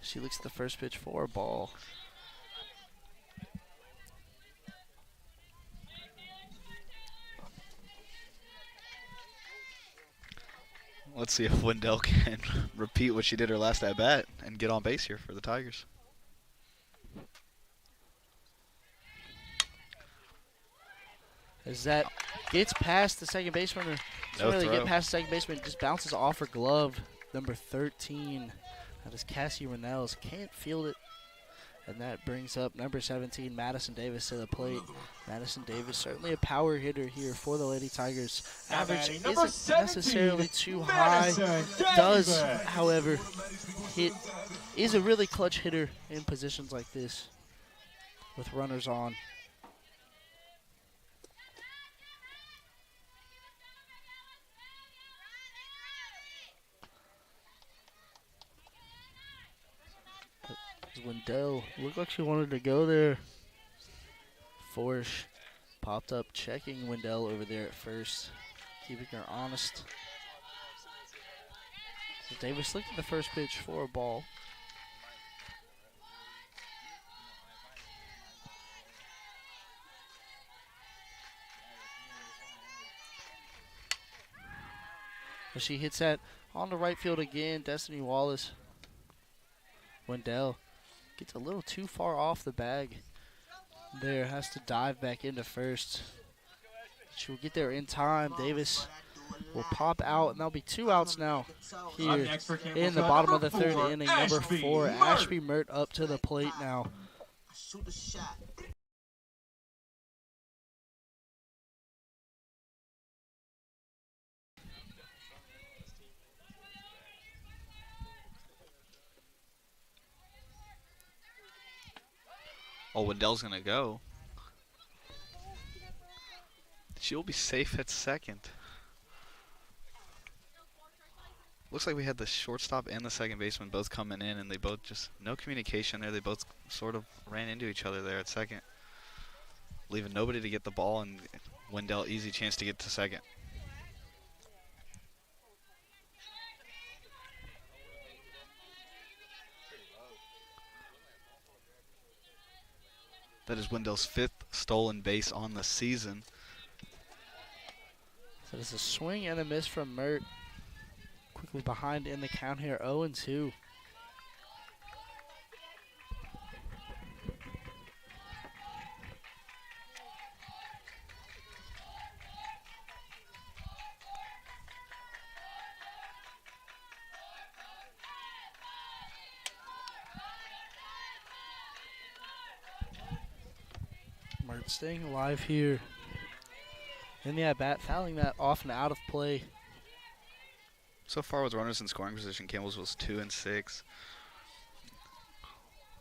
S1: She looks at the first pitch for a ball.
S2: Let's see if Wendell can repeat what she did her last at bat and get on base here for the Tigers.
S1: As that gets past the second baseman, or doesn't really get past the second baseman, just bounces off her glove. Number 13, that is Cassie Renels, can't field it. And that brings up number 17, Madison Davis, to the plate. Madison Davis, certainly a power hitter here for the Lady Tigers. Average isn't necessarily too high. Does, however, is a really clutch hitter in positions like this with runners on. Wendell looked like she wanted to go there. Forsh popped up, checking Wendell over there at first, keeping her honest. So Davis looked at the first pitch for a ball. But she hits that on the right field again. Destiny Wallace. Wendell gets a little too far off the bag there, has to dive back into first. She will get there in time. Davis will pop out, and there'll be 2 outs now here in the bottom of the 3rd inning. Number 4, Ashby Mert, up to the plate now.
S2: Oh, Wendell's going to go. She'll be safe at second. Looks like we had the shortstop and the second baseman both coming in, and they both just, no communication there. They both sort of ran into each other there at second, leaving nobody to get the ball, and Wendell easy chance to get to second. That is Wendell's 5th stolen base on the season.
S1: So it's a swing and a miss from Mert. Quickly behind in the count here, 0-2. Mert staying alive here in the at-bat, fouling that off and out of play.
S2: So far with runners in scoring position, Campbellsville's 2-6.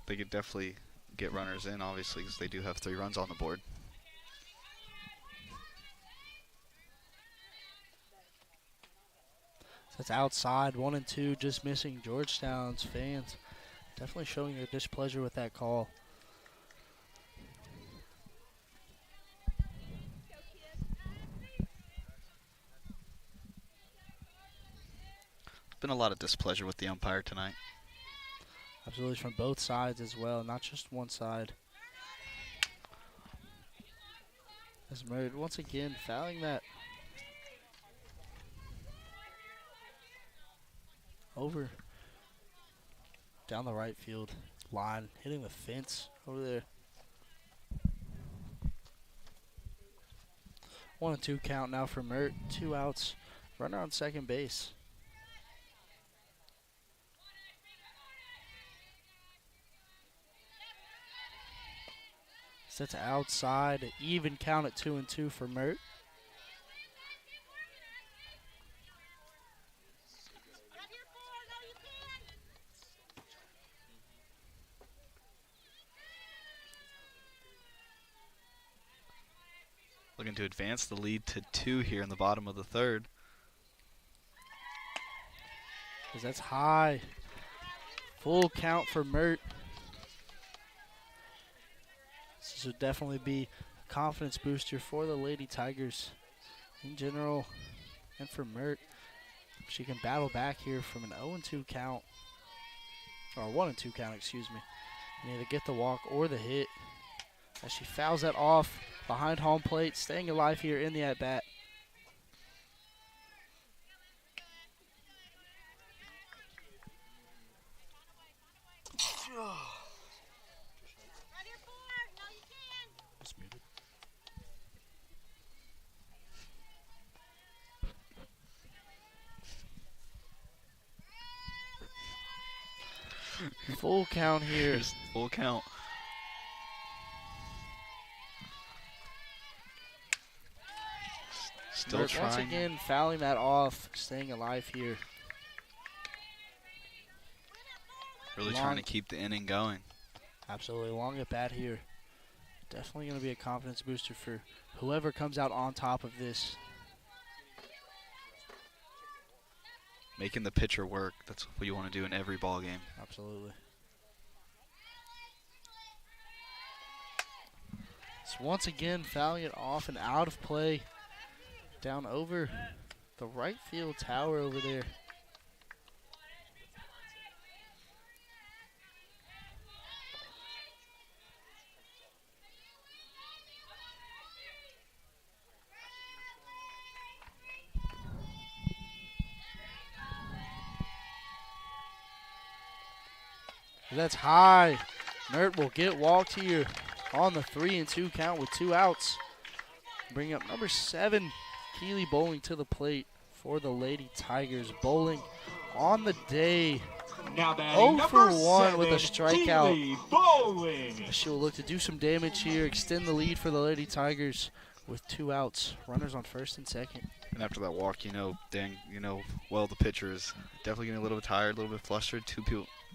S2: They could definitely get runners in, obviously, because they do have 3 runs on the board.
S1: That's outside, 1 and 2, just missing Georgetown's fans. Definitely showing their displeasure with that call.
S2: Been a lot of displeasure with the umpire tonight.
S1: Absolutely, from both sides as well, not just one side. As Murray once again fouling that over down the right field line, hitting the fence over there. 1 and 2 count now for Mert. 2 outs. Runner on second base. Sets outside. Even count at 2 and 2 for Mert.
S2: Looking to advance the lead to 2 here in the bottom of the third.
S1: Because that's high. Full count for Mert. This would definitely be a confidence booster for the Lady Tigers in general and for Mert. She can battle back here from an 0-2 count, or 1-2 count, excuse me, and either get the walk or the hit. As she fouls that off behind home plate, staying alive here in the at-bat. Full count here.
S2: Here's full count. Still
S1: Mert
S2: trying.
S1: once again fouling that off, staying alive here.
S2: Really trying to keep the inning going.
S1: Absolutely, long at bat here. Definitely going to be a confidence booster for whoever comes out on top of this.
S2: Making the pitcher work. That's what you want to do in every ball game.
S1: Absolutely. So once again, fouling it off and out of play. Down over the right field tower over there. That's high. Mert will get walked here on the 3-2 count with 2 outs. Bring up number 7, Keely Bowling to the plate for the Lady Tigers. Bowling on the day.
S3: Now
S1: 0 for 1 with a
S3: Keely
S1: strikeout.
S3: Bowling.
S1: She will look to do some damage here, extend the lead for the Lady Tigers with 2 outs. Runners on first and second.
S2: And after that walk, well, the pitcher is definitely getting a little bit tired, a little bit flustered.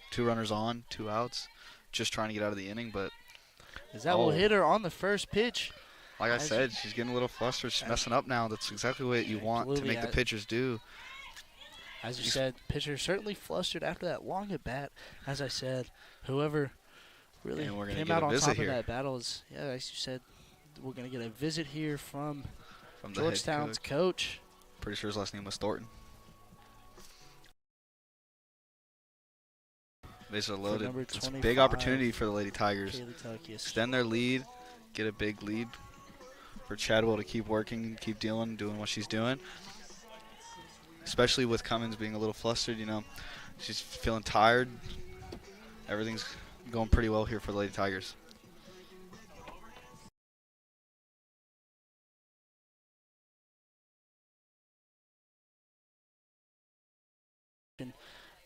S2: 2 runners on, 2 outs, just trying to get out of the inning. But
S1: As that will hit her on the first pitch.
S2: like I said, she's getting a little flustered. She's messing up now. That's exactly what you want to make the pitchers do.
S1: As you said, pitcher certainly flustered after that long at bat. As I said, whoever really came out on top of that battle is, as you said, we're going to get a visit here from
S2: the
S1: Georgetown's coach.
S2: Pretty sure his last name was Thornton. Bases are loaded. It's a big opportunity for the Lady Tigers. Extend their lead, get a big lead for Chadwell to keep working, keep doing what she's doing. Especially with Cummins being a little flustered, she's feeling tired. Everything's going pretty well here for the Lady Tigers.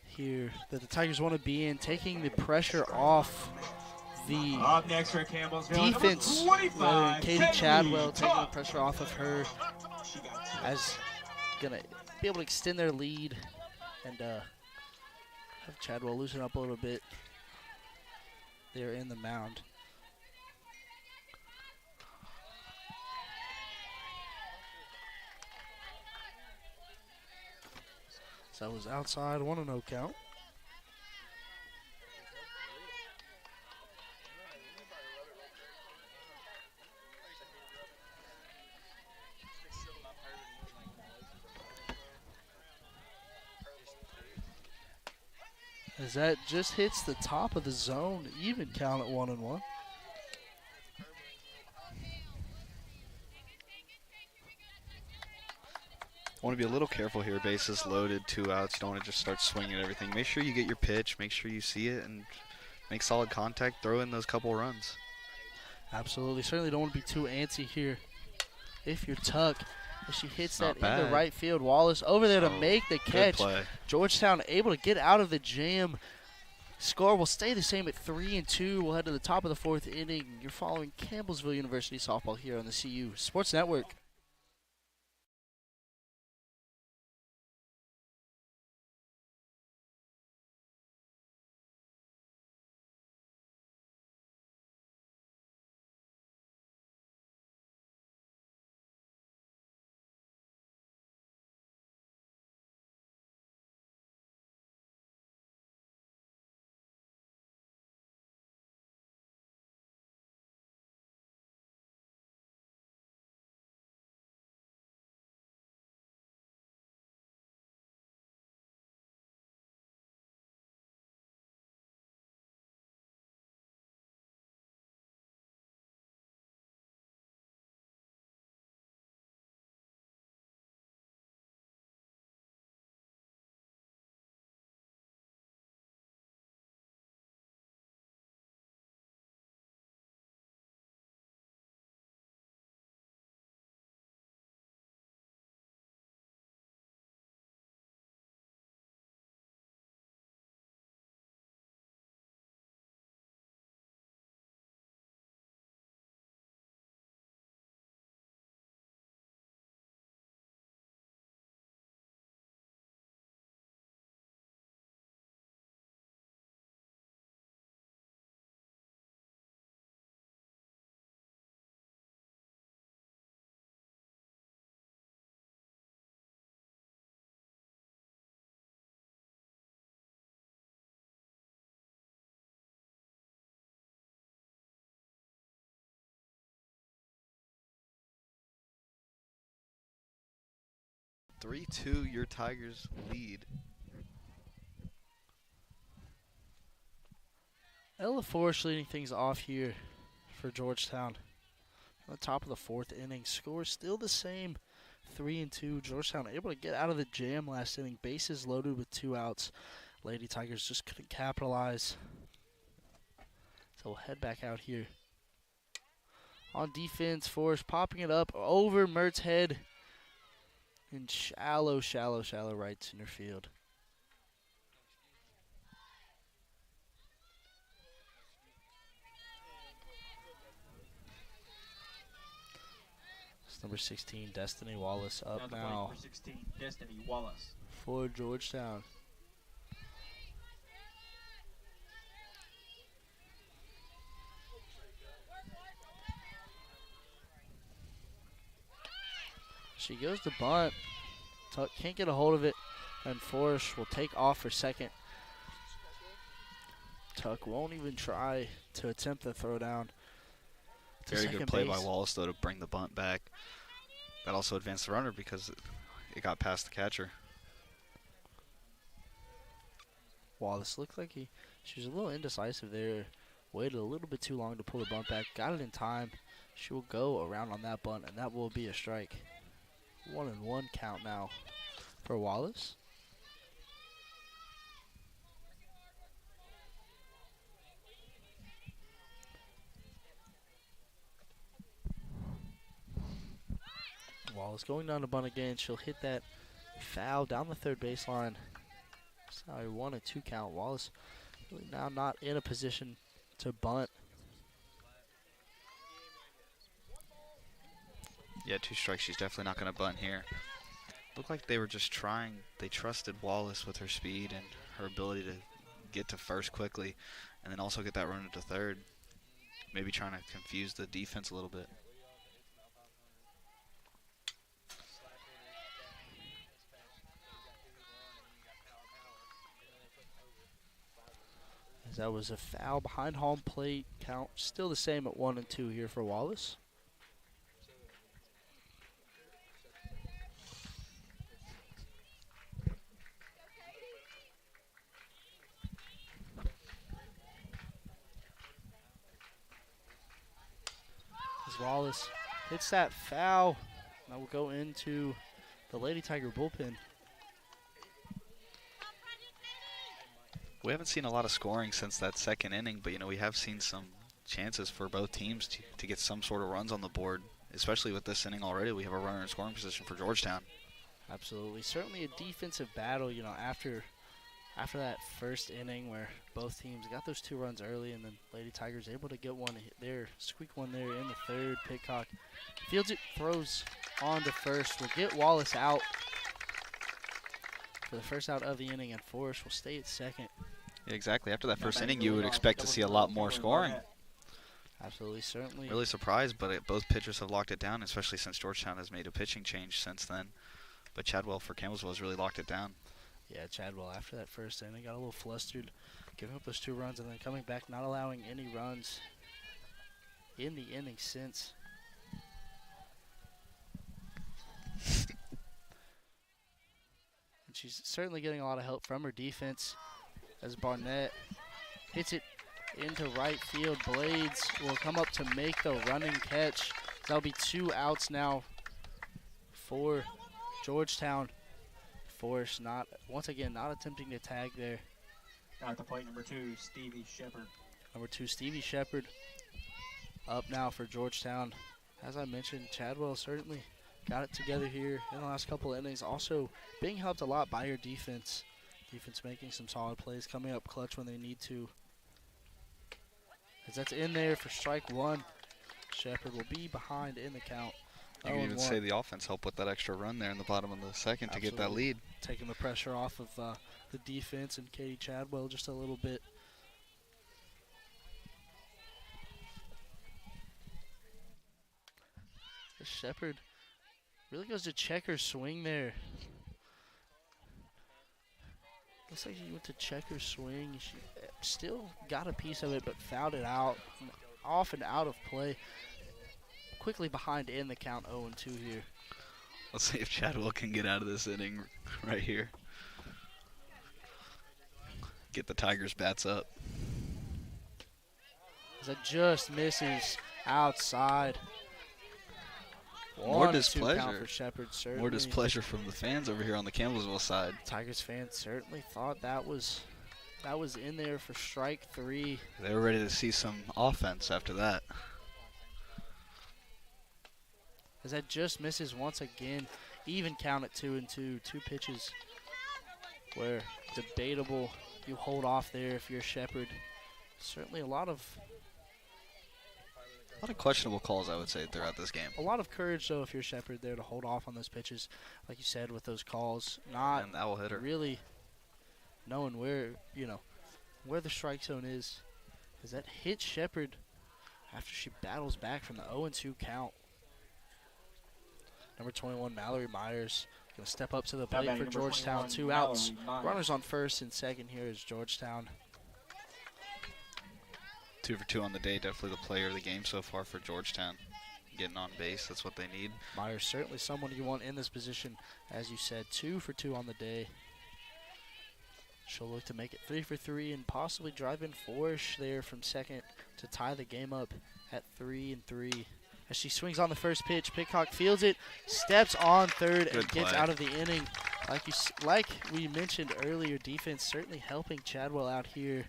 S1: Here that the Tigers want to be in, taking the pressure off the
S3: Up next for Campbellsville,
S1: defense. Katie Chadwell taking the pressure off of her, as gonna be able to extend their lead and have Chadwell loosen up a little bit there in the mound. So that was outside, 1-0 count. As that just hits the top of the zone, even count at 1-1.
S2: Want to be a little careful here. Bases loaded, 2 outs. You don't want to just start swinging at everything. Make sure you get your pitch. Make sure you see it and make solid contact. Throw in those couple runs.
S1: Absolutely. Certainly don't want to be too antsy here. If you're Tuck, as she hits that
S2: Not
S1: into
S2: bad.
S1: right field. Wallace over there to make the
S2: Good
S1: catch.
S2: play.
S1: Georgetown able to get out of the jam. Score will stay the same at 3-2. We'll head to the top of the 4th inning. You're following Campbellsville University softball here on the CU Sports Network.
S2: Three, 2, your Tigers lead.
S1: Ella Forrest leading things off here for Georgetown. On the top of the 4th inning, score still the same, 3-2. Georgetown able to get out of the jam last inning. Bases loaded with 2 outs. Lady Tigers just couldn't capitalize. So we'll head back out here. On defense, Forrest popping it up over Mert's head. In shallow right center field. It's number 16, Destiny Wallace, up now
S3: Number 16, Destiny Wallace.
S1: for Georgetown. She goes to bunt. Tuck can't get a hold of it, and Forrest will take off for second. Tuck won't even try to attempt the throw down to
S2: Very
S1: second
S2: good play
S1: base.
S2: by Wallace, though, to bring the bunt back. That also advanced the runner because it got past the catcher.
S1: Wallace looked like she was a little indecisive there. Waited a little bit too long to pull the bunt back. Got it in time. She will go around on that bunt, and that will be a strike. 1-1 count now for Wallace. Wallace going down to bunt again. She'll hit that foul down the third baseline. Sorry, 1-2 count. Wallace really now not in a position to bunt.
S2: Yeah, 2 strikes. She's definitely not going to bunt here. Looked like they were just trying. They trusted Wallace with her speed and her ability to get to first quickly and then also get that run into third. Maybe trying to confuse the defense a little bit.
S1: As that was a foul behind home plate. Count still the same at 1 and 2 here for Wallace. As Wallace hits that foul, that will go into the Lady Tiger bullpen.
S2: We haven't seen a lot of scoring since that second inning, but, you know, we have seen some chances for both teams to get some sort of runs on the board, especially with this inning already. We have a runner in scoring position for Georgetown.
S1: Absolutely. Certainly a defensive battle, you know, after that first inning where both teams got those 2 runs early, and then Lady Tigers able to get one there, squeak one there in the third. Pitcock fields it, throws on to first. Will get Wallace out for the first out of the inning, and Forrest will stay at second.
S2: Yeah, exactly. After that first inning, you would expect to see a lot more scoring.
S1: Absolutely, certainly.
S2: Really surprised, but both pitchers have locked it down, especially since Georgetown has made a pitching change since then. But Chadwell for Campbellsville has really locked it down.
S1: Yeah, Chadwell after that first inning got a little flustered, giving up those 2 runs and then coming back, not allowing any runs in the inning since. And she's certainly getting a lot of help from her defense as Barnett hits it into right field. Blades will come up to make the running catch. That'll be 2 outs now for Georgetown. Forrest once again not attempting to tag there.
S3: Now at the plate, number 2, Stevie Shepard.
S1: Number 2, Stevie Shepard, up now for Georgetown. As I mentioned, Chadwell certainly got it together here in the last couple of innings. Also being helped a lot by her defense. Defense making some solid plays, coming up clutch when they need to. As that's in there for strike 1. Shepard will be behind in the count.
S2: You can even say the offense helped with that extra run there in the bottom of the second to get that lead.
S1: Taking the pressure off of the defense and Katie Chadwell just a little bit. Shepard really goes to check her swing there. Looks like she went to check her swing. She still got a piece of it, but fouled it out. Off and out of play. Quickly behind in the count, 0-2 here.
S2: Let's see if Chadwell can get out of this inning right here. Get the Tigers' bats up.
S1: As it just misses outside.
S2: More displeasure.
S1: Count for Shepard, certainly.
S2: More displeasure from the fans over here on the Campbellsville side.
S1: Tigers fans certainly thought that was in there for strike 3.
S2: They were ready to see some offense after that.
S1: As that just misses once again. Even count at 2-2. 2 pitches where debatable. You hold off there if you're Shepard. Certainly a lot of
S2: questionable calls, I would say, throughout this game.
S1: A lot of courage, though, if you're Shepard there to hold off on those pitches, like you said, with those calls. Not
S2: and that will hit her.
S1: Really knowing where the strike zone is. As that hits Shepard after she battles back from the 0-2 count. Number 21, Mallory Myers, going to step up to the plate for Georgetown. 2 outs. Runners on first and second here is Georgetown.
S2: 2 for 2 on the day. Definitely the player of the game so far for Georgetown. Getting on base, that's what they need.
S1: Myers certainly someone you want in this position. As you said, 2 for 2 on the day. She'll look to make it 3 for 3 and possibly drive in Forrest there from second to tie the game up at 3-3. As she swings on the first pitch, Pitcock fields it, steps on third, and gets out of the inning. Like we mentioned earlier, defense certainly helping Chadwell out here.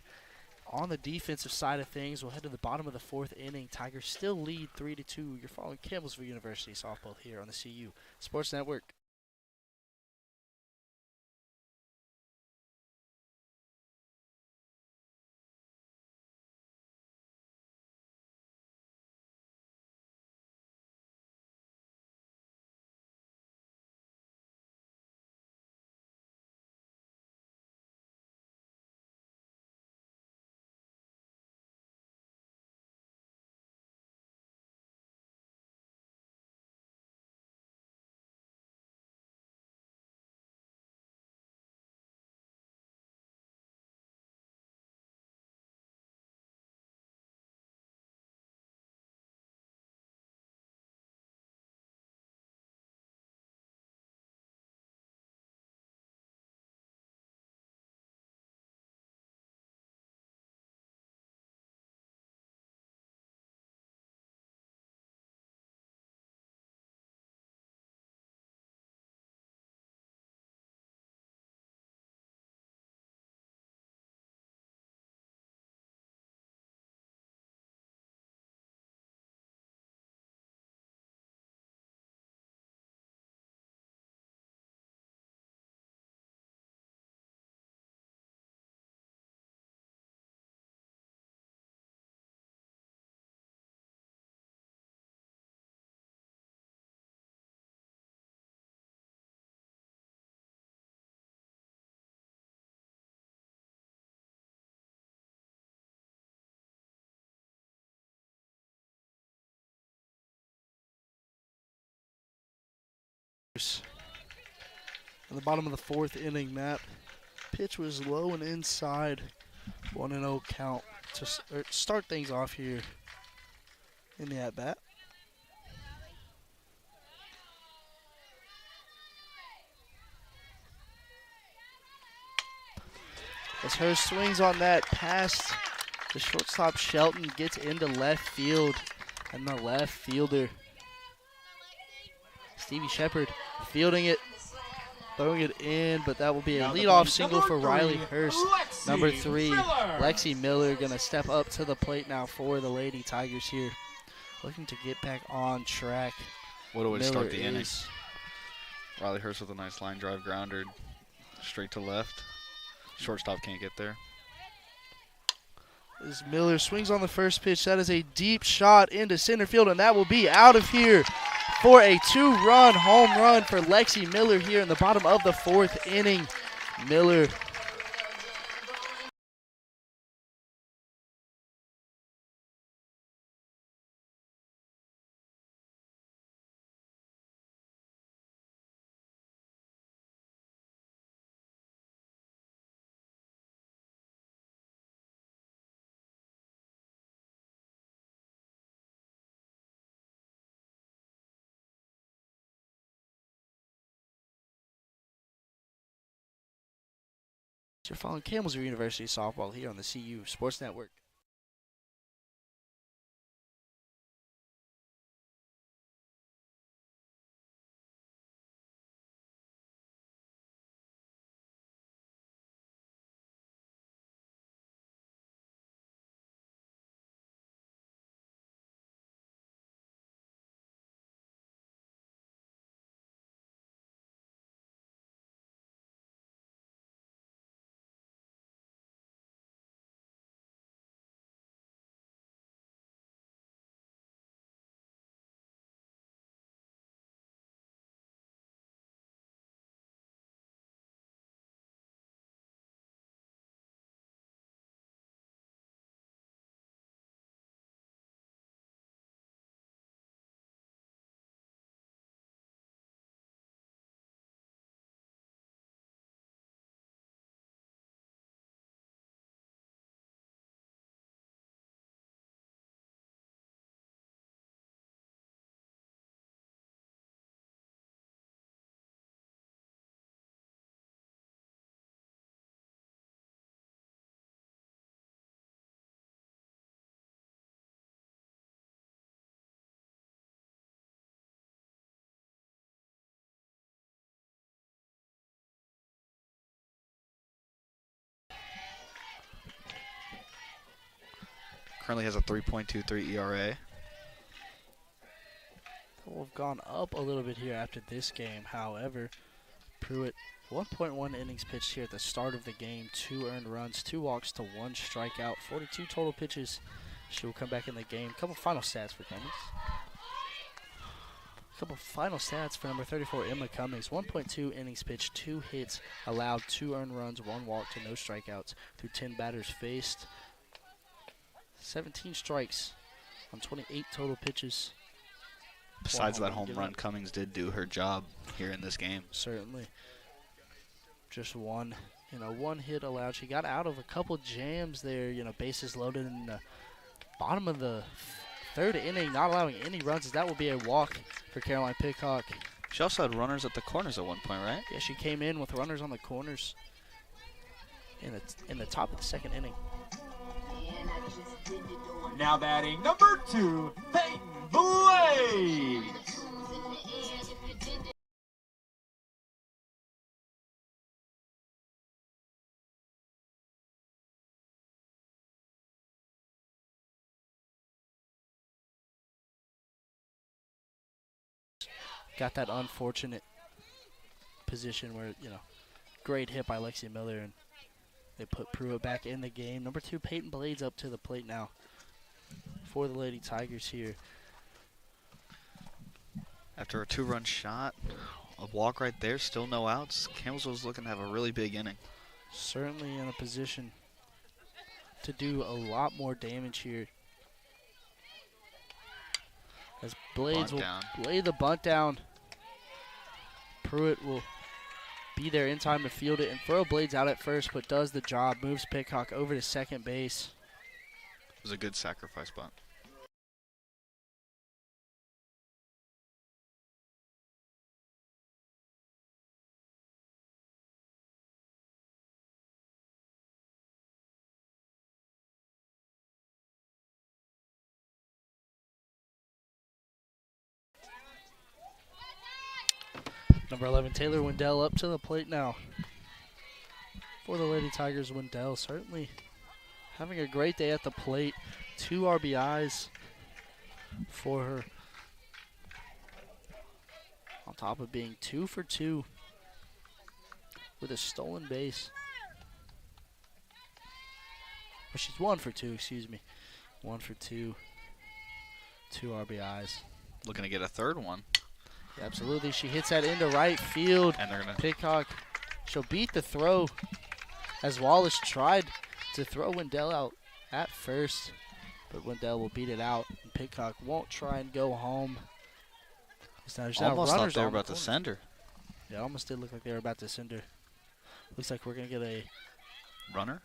S1: On the defensive side of things, we'll head to the bottom of the 4th inning. Tigers still lead 3-2. You're following Campbellsville University softball here on the CU Sports Network. In the bottom of the fourth inning, that pitch was low and inside. 1-0 count to start things off here in the at-bat. As Hurst swings on that past the shortstop, Shelton gets into left field, and the left fielder, Stevie Shepard, fielding it, throwing it in, but that will be a leadoff single for Riley Hurst. Number 3, Lexi Miller, going to step up to the plate now for the Lady Tigers here, looking to get back on track.
S2: What a way to start the inning. Riley Hurst with a nice line drive grounder straight to left. Shortstop can't get there.
S1: As Miller swings on the first pitch, that is a deep shot into center field, and that will be out of here for a 2-run home run for Lexi Miller here in the bottom of the fourth inning. Miller You're following Campbellsville University softball here on the CU Sports Network.
S2: Currently has a 3.23 ERA.
S1: Will have gone up a little bit here after this game. However, Pruitt, 1.1 innings pitched here at the start of the game. 2 earned runs, 2 walks to 1 strikeout, 42 total pitches. She will come back in the game. Couple final stats for Cummings. Couple final stats for number 34, Emma Cummings. 1.2 innings pitched, 2 hits, allowed 2 earned runs, 1 walk to no strikeouts through 10 batters faced. 17 strikes on 28 total pitches.
S2: Besides that home run, Cummings did do her job here in this game.
S1: Certainly. Just one hit allowed. She got out of a couple jams there, bases loaded in the bottom of the third inning, not allowing any runs, as that will be a walk for Caroline Pickock.
S2: She also had runners at the corners at one point, right?
S1: Yeah, she came in with runners on the corners in the top of the second inning.
S3: Now batting number 2, Peyton Blades.
S1: Got that unfortunate position where, great hit by Lexi Miller, and they put Pruitt back in the game. Number 2, Peyton Blades up to the plate now for the Lady Tigers here.
S2: After a 2-run shot, a walk right there, still no outs. Campbellsville's looking to have a really big inning.
S1: Certainly in a position to do a lot more damage here. As Blades will lay the bunt down. Pruitt will be there in time to field it and throw Blades out at first, but does the job, moves Pitcock over to second base.
S2: It was a good sacrifice bunt.
S1: Number 11, Taylor Wendell up to the plate now. For the Lady Tigers, Wendell certainly having a great day at the plate. 2 RBIs for her. On top of being 2 for 2 with a stolen base. Well, she's 1 for 2, excuse me. 1 for 2. 2 RBIs.
S2: Looking to get a third one.
S1: Yeah, absolutely. She hits that into right field.
S2: And they're going to
S1: Pitcock, she'll beat the throw as Wallace tried to throw Wendell out at first, but Wendell will beat it out, and Pitcock won't try and go home.
S2: almost thought they were about to send her.
S1: Yeah, it almost did look like they were about to send her. Looks like we're going to get a
S2: runner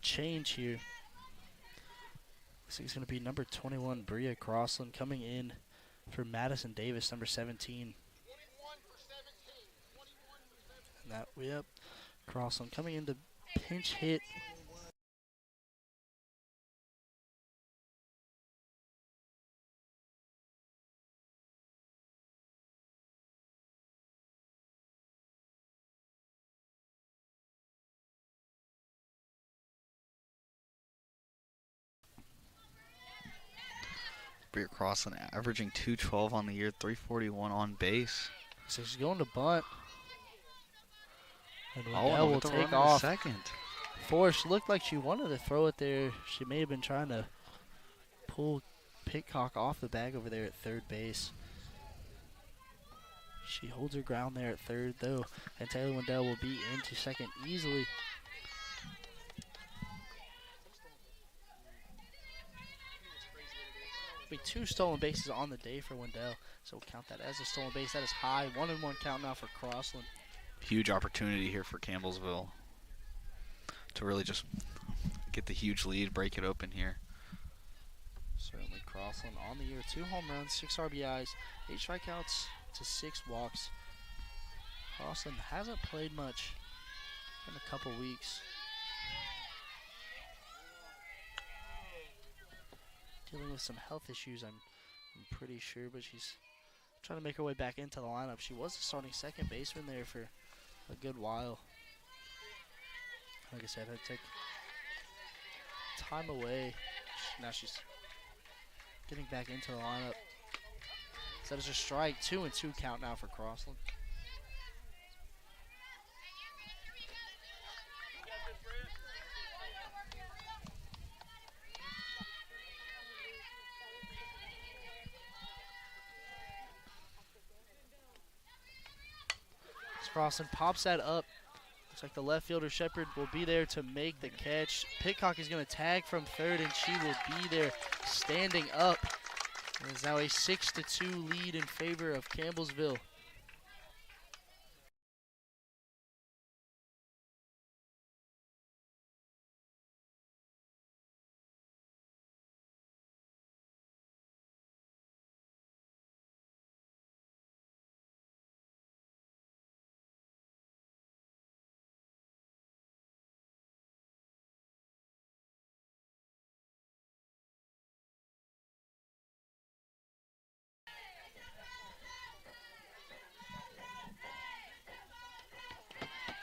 S1: change here. Looks like it's going to be number 21, Bria Crossland, coming in for Madison Davis, number 17. And that, yep, Crossland coming in to pinch hit.
S2: Bria Crossland averaging 212 on the year, 341 on base.
S1: So she's going to bunt. And
S2: Oh,
S1: Wendell will take off.
S2: Second.
S1: Forrest looked like she wanted to throw it there. She may have been trying to pull Pitcock off the bag over there at third base. She holds her ground there at third, though, and Taylor Wendell will be into second easily. Be 2 stolen bases on the day for Wendell, so we'll count that as a stolen base. That is high. 1-1 count now for Crossland.
S2: Huge opportunity here for Campbellsville to really just get the huge lead, break it open here.
S1: Certainly Crossland on the year. 2 home runs, 6 RBIs, 8 strikeouts to 6 walks. Crossland hasn't played much in a couple weeks. Dealing with some health issues, I'm pretty sure, but she's trying to make her way back into the lineup. She was a starting second baseman there for a good while. Like I said, had to take time away. Now she's getting back into the lineup. So that is a strike. 2-2 count now for Crossland. Crossland pops that up. Looks like the left fielder Shepard will be there to make the catch. Pitcock is going to tag from third, and she will be there standing up. It is now a 6-2 lead in favor of Campbellsville.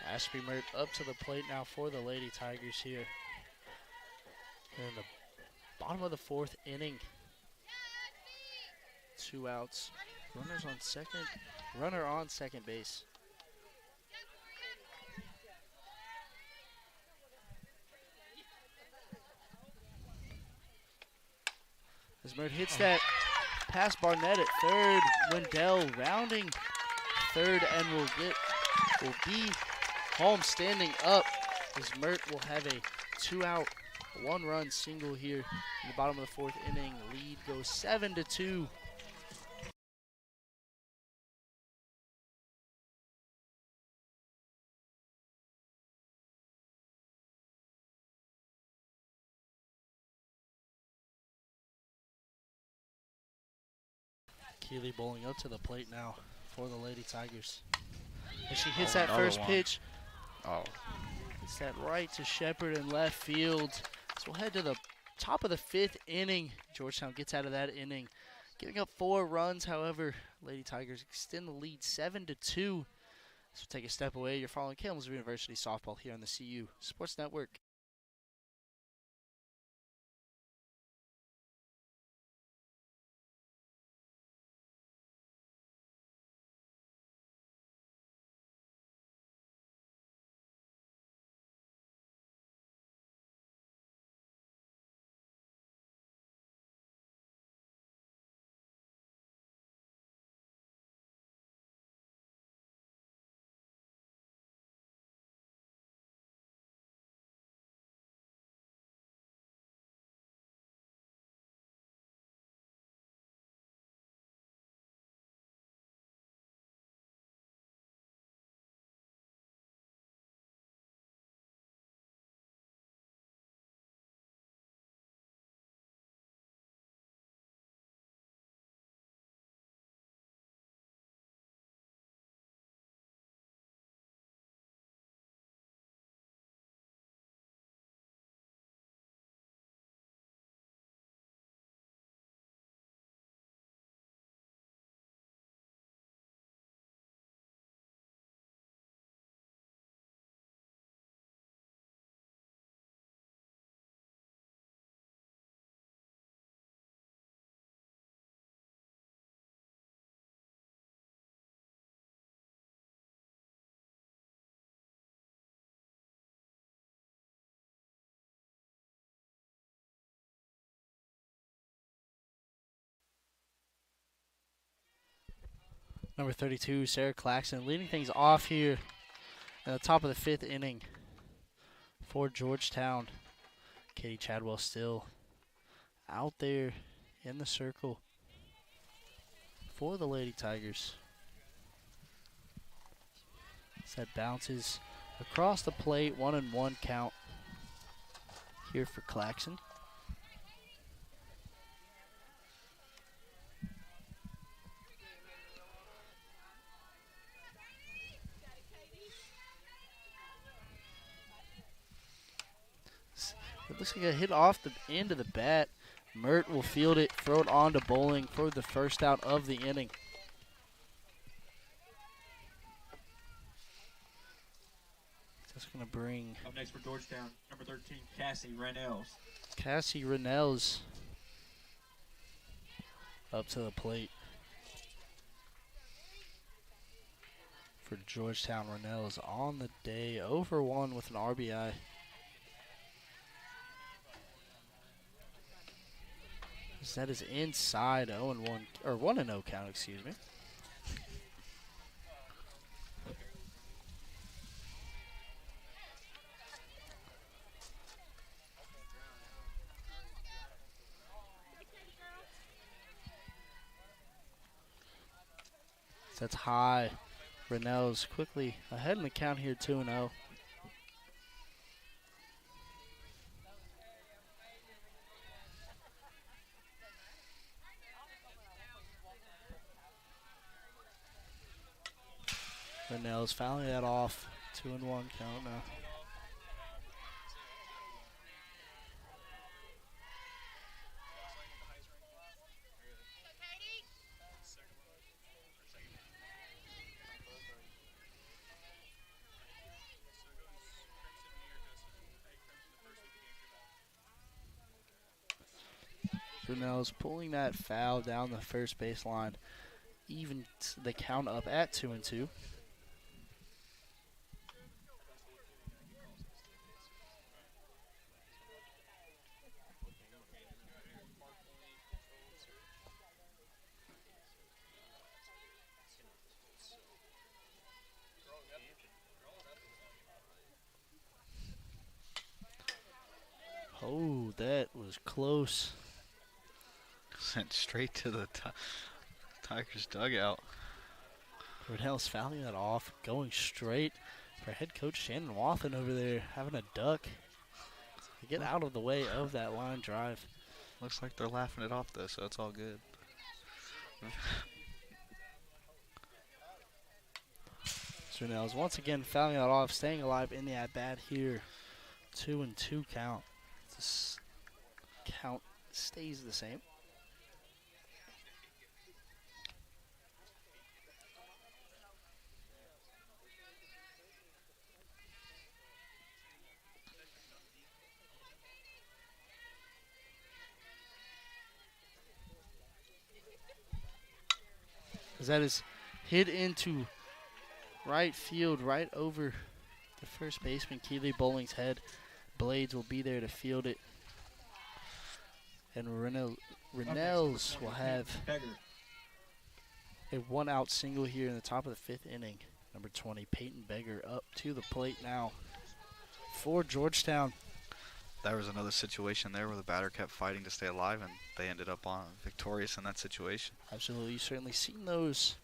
S1: Ashby Mert up to the plate now for the Lady Tigers here. In the bottom of the 4th inning. 2 outs. Runners on second. Runner on second base. As Mert hits that past Barnett at third. Wendell rounding third and will be home standing up as Mert will have a 2-out, 1-run single here in the bottom of the 4th inning. Lead goes 7-2. Keely bowling up to the plate now for the Lady Tigers. And she hits
S2: Oh,
S1: that
S2: another
S1: first
S2: one.
S1: pitch.
S2: Oh,
S1: It's that right to Shepard in left field. So we'll head to the top of the 5th inning. Georgetown gets out of that inning, giving up 4 runs. However, Lady Tigers extend the lead 7-2. So take a step away. You're following Campbellsville University softball here on the CU Sports Network. Number 32, Sarah Claxton, leading things off here at the top of the 5th inning for Georgetown. Katie Chadwell still out there in the circle for the Lady Tigers. That bounces across the plate, 1-1 count here for Claxton. It looks like a hit off the end of the bat. Mert will field it, throw it on to Bowling for the first out of the inning. That's going to bring
S3: Up next for Georgetown, number 13, Cassie Reynolds.
S1: Cassie Renels up to the plate for Georgetown. Renels on the day, over 1 with an RBI. That is inside 0-1 or 1-0 count, excuse me. That's high. Renels quickly ahead in the count here, 2-0. Renels fouling that off. 2-1 count now. Renels pulling that foul down the first baseline. Even the count up at 2-2. Oh, that was close.
S2: sent straight to the Tigers dugout.
S1: Renels fouling that off, going straight for head coach Shannon Wathen over there, having a duck to get out of the way of that line drive.
S2: Looks like they're laughing it off though, so it's all good.
S1: Renels once again fouling it off, staying alive in the at-bat here. 2-2 count. This count stays the same. As that is hit into right field, right over the first baseman, Keely Bowling's head. Blades will be there to field it. And Renels will have a one-out single here in the top of the fifth inning. Number 20, Peyton Beggar, up to the plate now for Georgetown.
S2: There was another situation there where the batter kept fighting to stay alive, and they ended up on victorious in that situation.
S1: Absolutely, you've certainly seen those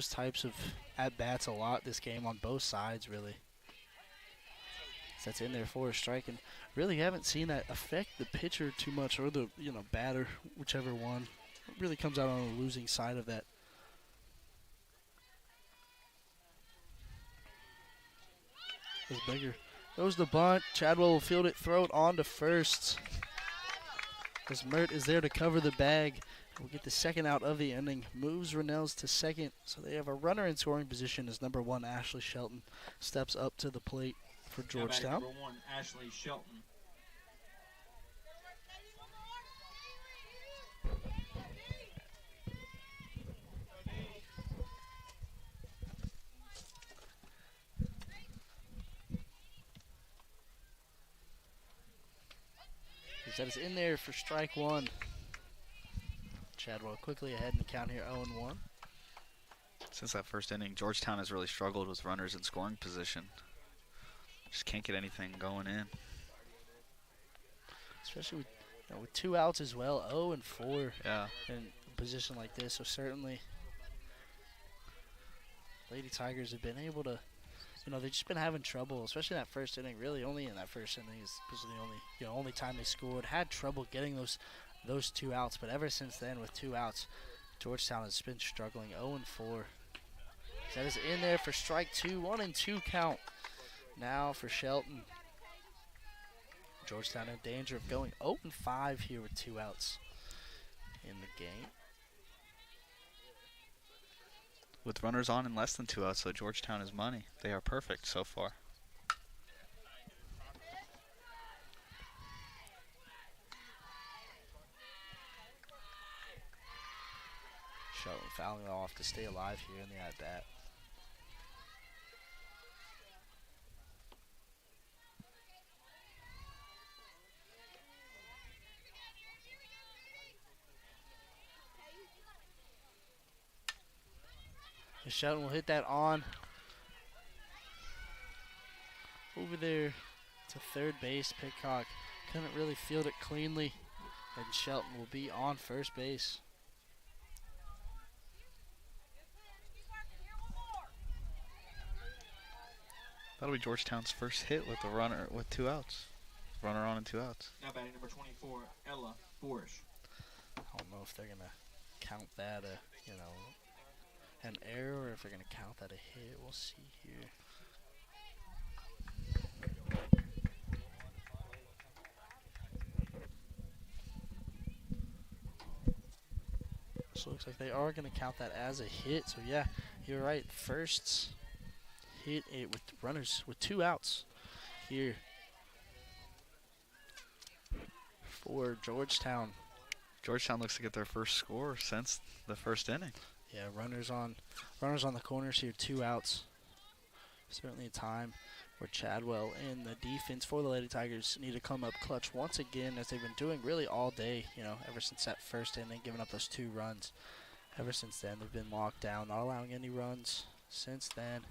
S1: types of at-bats a lot this game on both sides, really. That's in there for a strike, and really haven't seen that affect the pitcher too much, or the batter, whichever one. It really comes out on the losing side of that. As Beggar goes the bunt, Chadwell will field it, throw it on to first. As Mert is there to cover the bag. We'll get the second out of the inning. Moves Renels to second, so they have a runner in scoring position as number 1, Ashley Shelton, steps up to the plate for Georgetown.
S3: Number 1, Ashley Shelton.
S1: That is in there for strike 1. Chadwell quickly ahead in the count here, 0-1.
S2: Since that first inning, Georgetown has really struggled with runners in scoring position. Just can't get anything going in.
S1: Especially with 2 outs as well, 0-4
S2: Yeah.
S1: in a position like this. So certainly, Lady Tigers have been able to, they've just been having trouble, especially in that first inning. Really, only in that first inning is the only time they scored. Had trouble getting those 2 outs, but ever since then, with 2 outs, Georgetown has been struggling. 0-4. That is in there for strike 2. 1-2 count now for Shelton. Georgetown in danger of going 0-5 here with 2 outs in the game.
S2: With runners on and less than 2 outs, so Georgetown is money. They are perfect so far.
S1: Shelton fouling off to stay alive here in the at-bat. Shelton will hit that on over there to third base. Pitcock couldn't really field it cleanly, and Shelton will be on first base.
S2: That'll be Georgetown's first hit with a runner with 2 outs. Runner on and 2 outs.
S3: Now batting number 24, Ella Borish.
S1: I don't know if they're gonna count that an error, or if they're going to count that a hit. We'll see here. So it looks like they are going to count that as a hit. So yeah, you're right. First hit it with runners with 2 outs here for Georgetown.
S2: Georgetown looks to get their first score since the first inning.
S1: Yeah, runners on the corners here, 2 outs. Certainly a time where Chadwell and the defense for the Lady Tigers need to come up clutch once again, as they've been doing really all day, ever since that first inning, giving up those 2 runs. Ever since then, they've been locked down, not allowing any runs since then.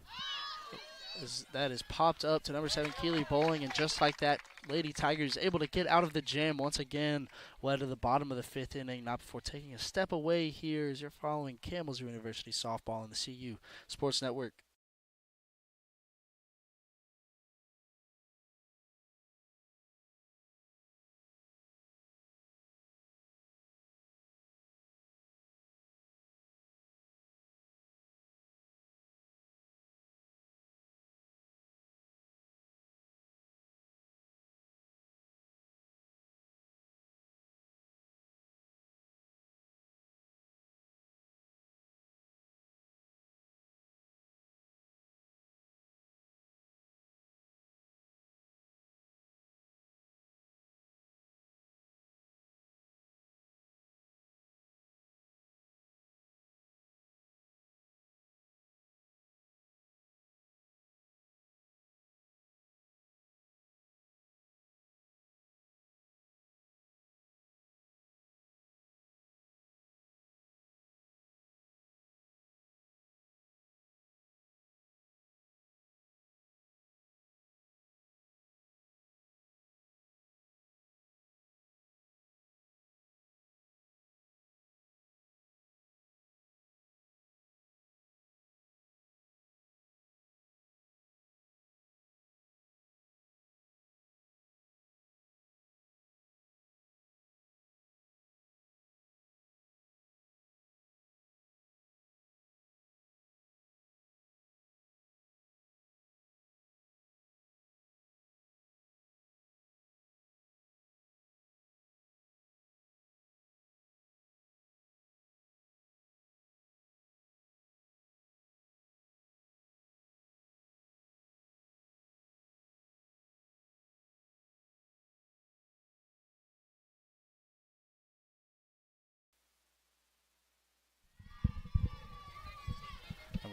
S1: That is popped up to number 7, Keely Bowling, and just like that, Lady Tigers able to get out of the jam once again, led to the bottom of the 5th inning, not before taking a step away here as you're following Campbellsville University softball on the CU Sports Network.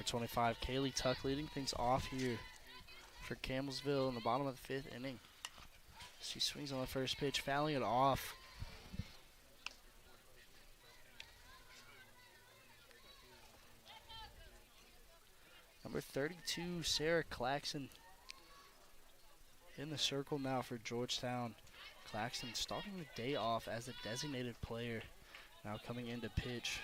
S1: 25. Kaylee Tuck leading things off here for Campbellsville in the bottom of the 5th inning. She swings on the first pitch, fouling it off. Number 32, Sarah Claxton, in the circle now for Georgetown. Claxton starting the day off as a designated player, now coming into pitch.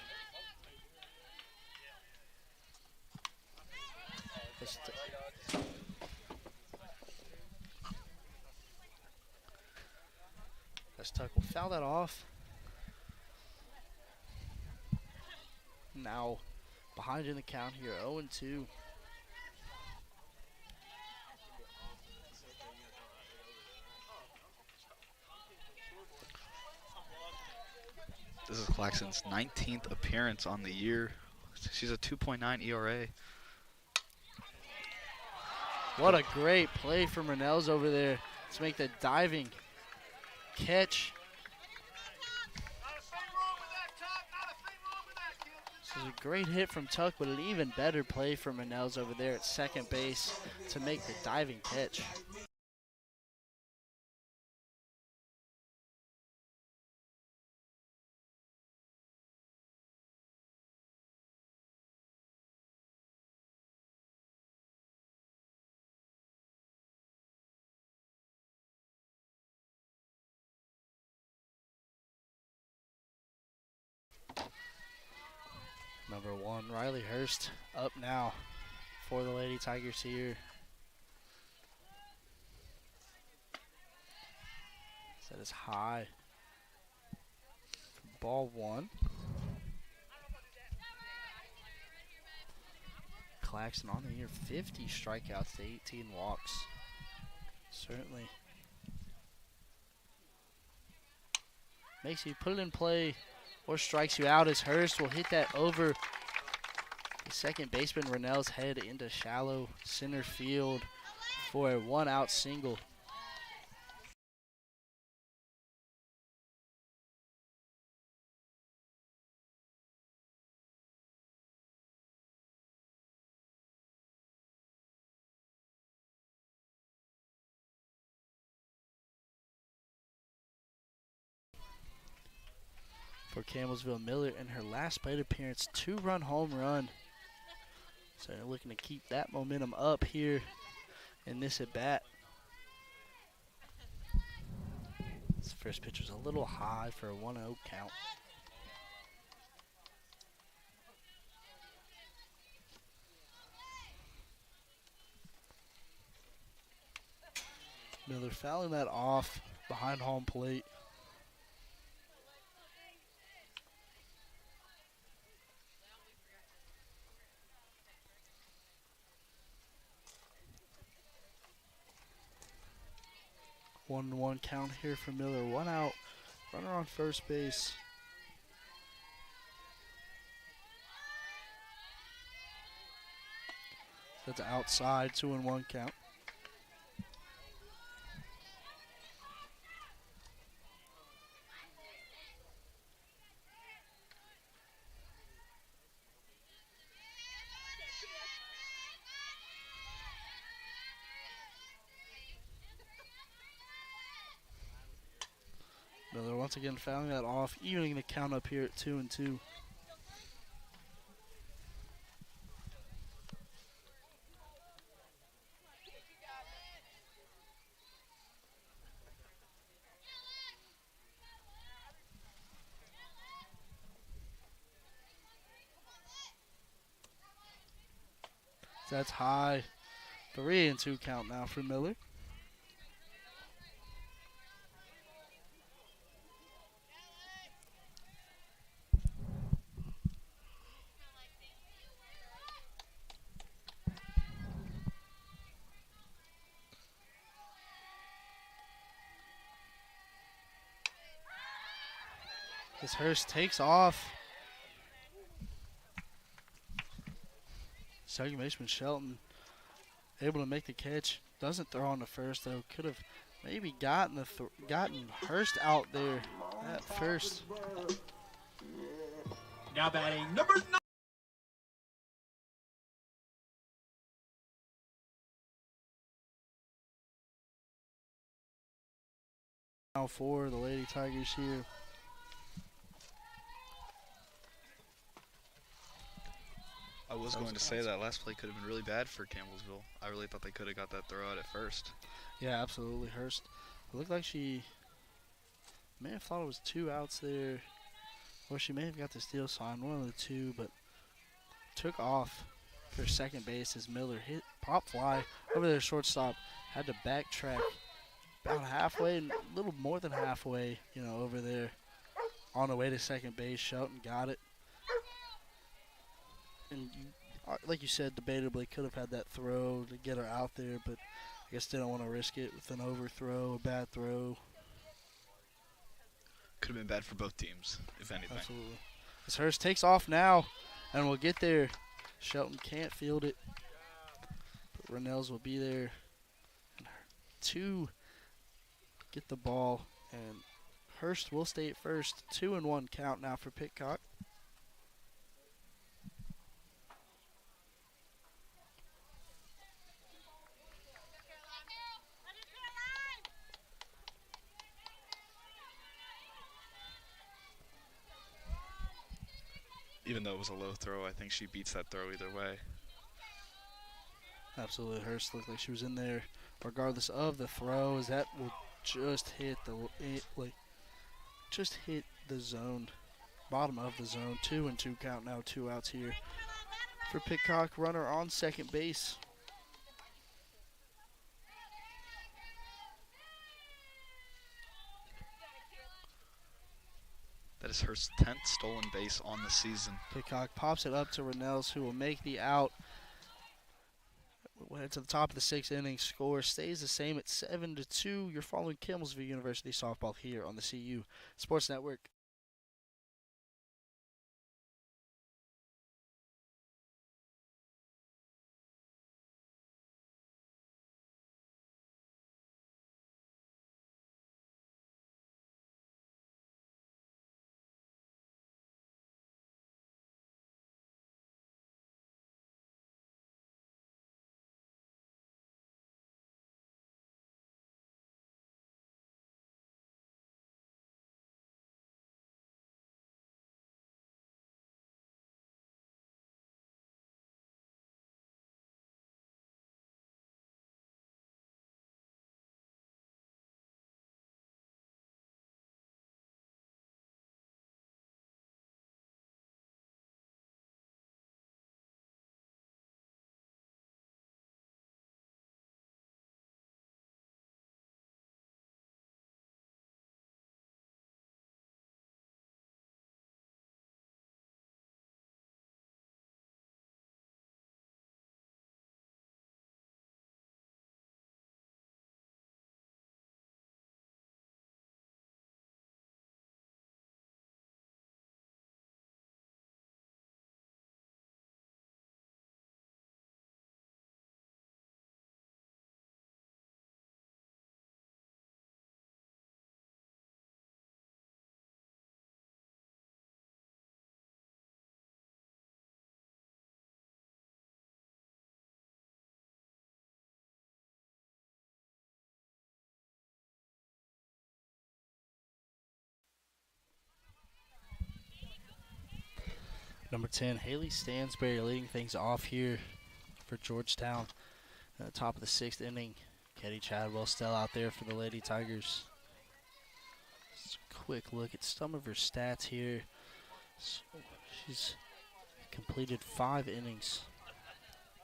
S1: As Tuck will foul that off. Now behind in the count here, 0-2.
S2: This is Claxton's 19th appearance on the year. She's a 2.9 ERA.
S1: What a great play from Rennells over there to make the diving catch. This is a great hit from Tuck, but an even better play from Rennells over there at second base to make the diving catch. Number 1, Riley Hurst, up now for the Lady Tigers here. That is high. Ball 1. Claxton on the year, 50 strikeouts to 18 walks. Certainly makes you put it in play or strikes you out, as Hurst will hit that over the second baseman Rennell's head into shallow center field for a 1-out single. For Campbellsville, Miller in her last plate appearance, 2-run home run. So they're looking to keep that momentum up here in this at bat. This first pitch was a little high for a 1-0 count. Miller fouling that off behind home plate. One count here for Miller. 1 out. Runner on first base. That's outside. 2-1 count. Miller once again fouling that off, evening the count up here at 2-2. That's high. 3-2 count now for Miller. As Hurst takes off. Second baseman Shelton able to make the catch. Doesn't throw on the first though. Could have maybe gotten Hurst out there at first.
S3: Now batting number 9.
S1: Now for the Lady Tigers here.
S2: I was going to say that last play could have been really bad for Campbellsville. I really thought they could have got that throw out at first.
S1: Yeah, absolutely. Hurst. It looked like she may have thought it was 2 outs there, or she may have got the steal sign, one of the two, but took off for second base as Miller hit pop fly over there shortstop. Had to backtrack about halfway, a little more than halfway, over there on the way to second base. Shelton got it. And like you said, debatably could have had that throw to get her out there, but I guess didn't want to risk it with an overthrow, a bad throw.
S2: Could have been bad for both teams, if anything.
S1: Absolutely. As Hurst takes off now, and we'll get there. Shelton can't field it, but Rennells will be there to get the ball, and Hurst will stay at first. 2-1 count now for Pitcock.
S2: Even though it was a low throw, I think she beats that throw either way.
S1: Absolutely. Hurst looked like she was in there regardless of the throw, as that will just hit the zone, bottom of the zone. 2-2 count now, 2 outs here for Pitcock. Runner on second base.
S2: That is her 10th stolen base on the season.
S1: Pitcock pops it up to Rennells, who will make the out. We'll head to the top of the 6th inning. Score stays the same at 7-2. You're following Campbellsville University softball here on the CU Sports Network. Number 10, Haley Stansberry leading things off here for Georgetown. At the top of the 6th inning, Katie Chadwell still out there for the Lady Tigers. Just a quick look at some of her stats here. So she's completed 5 innings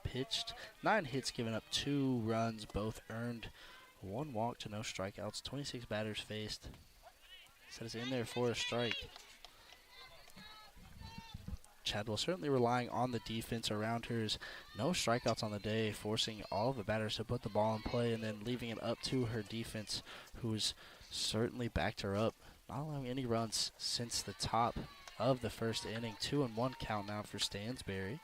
S1: pitched, 9 hits given up, 2 runs, both earned, 1 walk to no strikeouts, 26 batters faced. Says in there for a strike. Chadwell certainly relying on the defense around her. No strikeouts on the day, forcing all of the batters to put the ball in play and then leaving it up to her defense, who's certainly backed her up, not allowing any runs since the top of the 1st inning. 2-1 count now for Stansberry.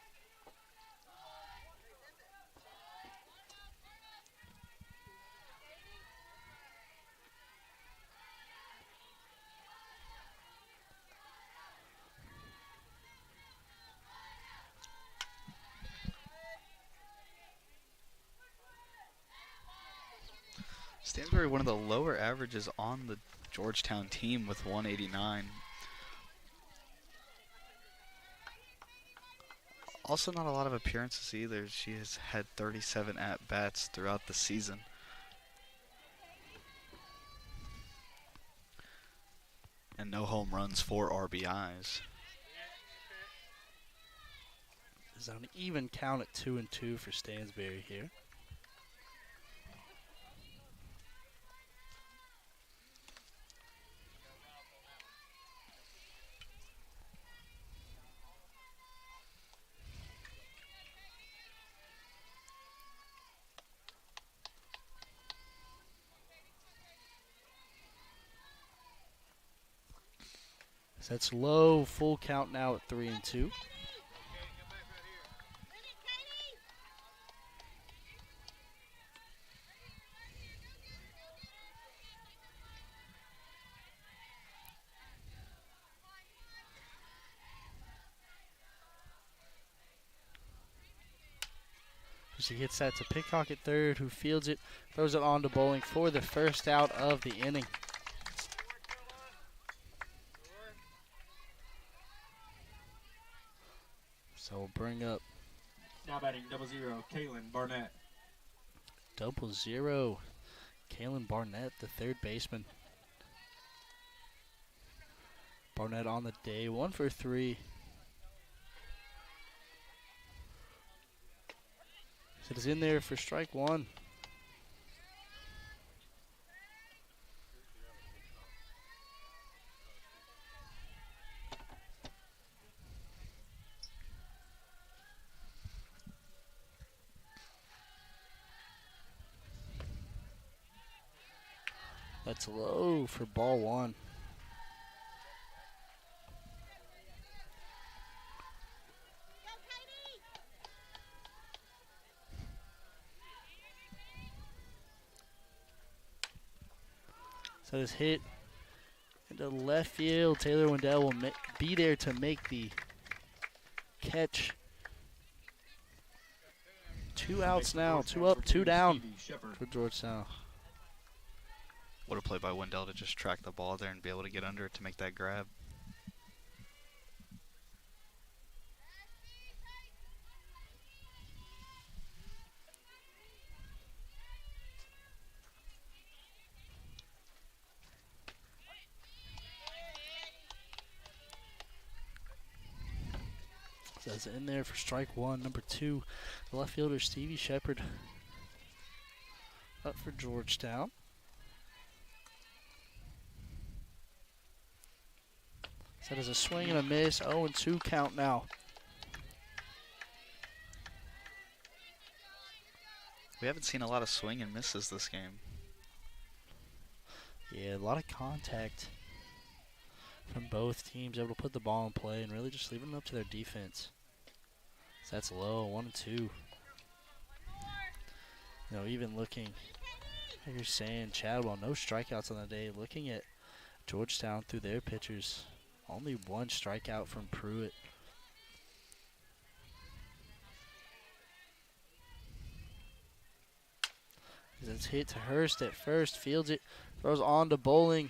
S2: Stansberry, one of the lower averages on the Georgetown team with 189. Also not a lot of appearances either. She has had 37 at-bats throughout the season. And no home runs, 4 RBIs.
S1: Is on an even count at 2-2 for Stansberry here. So that's low, full count now at 3-2. She hits that to Pitcock at third, who fields it, throws it on to Bowling for the first out of the inning. So we'll bring up
S3: Now batting 0-0, Kaylin Barnett.
S1: 0-0, Kaylin Barnett, the third baseman. Barnett on the day, 1 for 3. So it is in there for strike one. That's low for ball one. So this hit into left field. Taylor Wendell will be there to make the catch. 2 outs now. 2 up, 2 down for Georgetown.
S2: What a play by Wendell to just track the ball there and be able to get under it to make that grab.
S1: So that's in there for strike one. Number 2, the left fielder Stevie Shepard up for Georgetown. So that is a swing and a miss. 0-2 count now.
S2: We haven't seen a lot of swing and misses this game.
S1: Yeah, a lot of contact from both teams, able to put the ball in play and really just leaving it up to their defense. So that's low, 1-2. You know, even looking, like you're saying, Chadwell, no strikeouts on the day. Looking at Georgetown through their pitchers, only 1 strikeout from Pruitt. It's hit to Hurst at first, fields it, throws on to Bowling,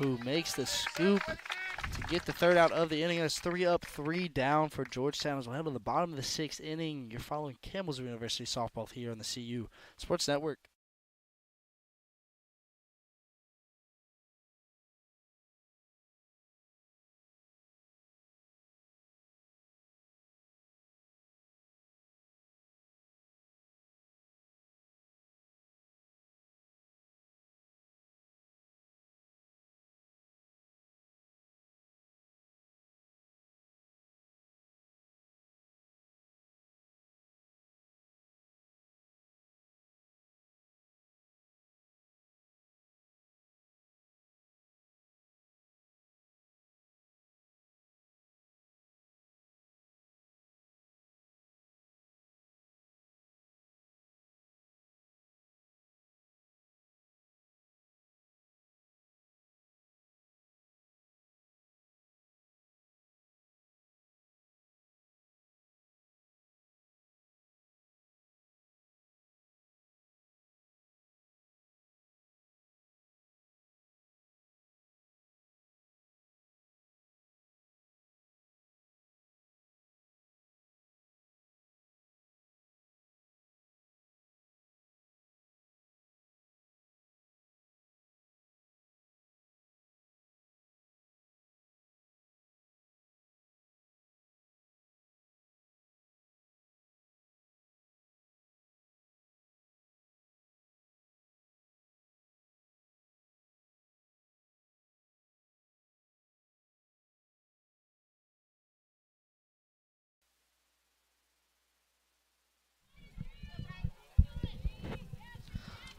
S1: who makes the scoop to get the third out of the inning. That's 3 up, 3 down for Georgetown as we head to the bottom of the 6th inning. You're following Campbellsville University softball here on the CU Sports Network.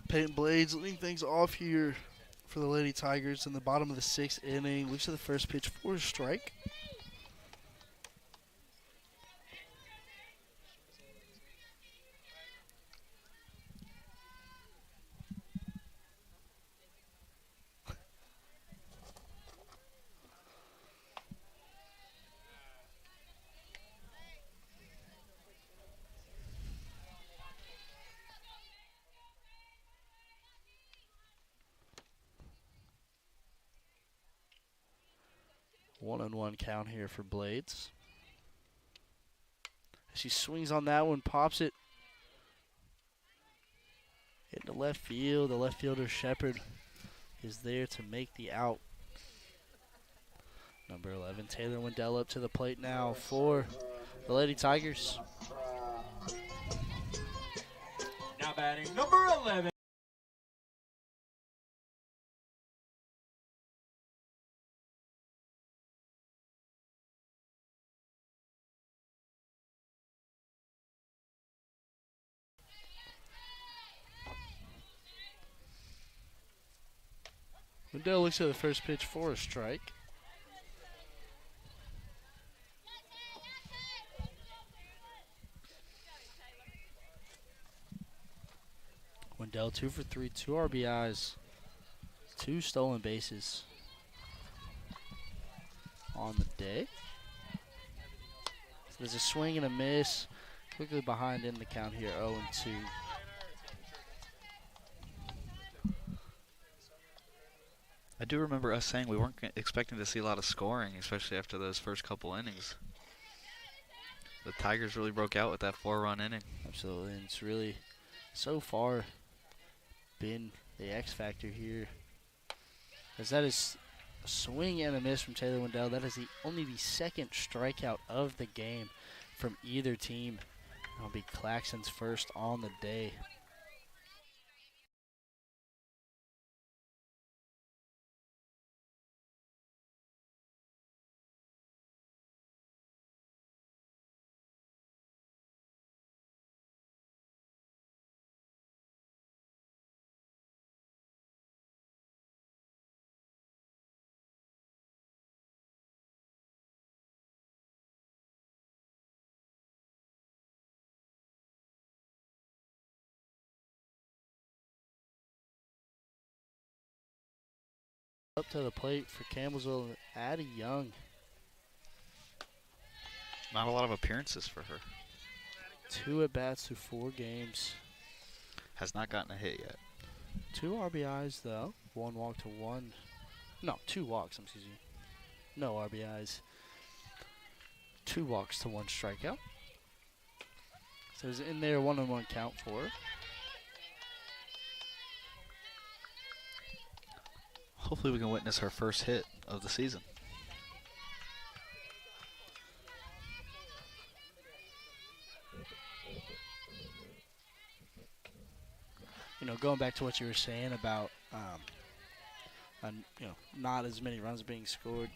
S1: Peyton Blades leading things off here for the Lady Tigers in the bottom of the 6th inning. Looks at the first pitch for a strike. One-on-one count here for Blades. She swings on that one, pops it into left field. The left fielder Shepard is there to make the out. Number 11, Taylor Wendell up to the plate now for the Lady Tigers.
S3: Now batting number 11.
S1: Wendell looks at the first pitch for a strike. Wendell 2 for 3, 2 RBIs, 2 stolen bases on the day. So there's a swing and a miss. Quickly behind in the count here, 0-2.
S2: I do remember us saying we weren't expecting to see a lot of scoring, especially after those first couple innings. The Tigers really broke out with that 4-run inning.
S1: Absolutely, and it's really, so far, been the X factor here. As that is a swing and a miss from Taylor Wendell. That is only the second strikeout of the game from either team. That'll be Claxton's first on the day. Up to the plate for Campbellsville, Addie Young.
S2: Not a lot of appearances for her.
S1: 2 at-bats through 4 games.
S2: Has not gotten a hit yet.
S1: 2 RBIs, though. 1 walk to 1. No, 2 walks, excuse me. No RBIs. 2 walks to 1 strikeout. So it's in there, 1-on-1 count for her.
S2: Hopefully we can witness her first hit of the season.
S1: You know, going back to what you were saying about, not as many runs being scored.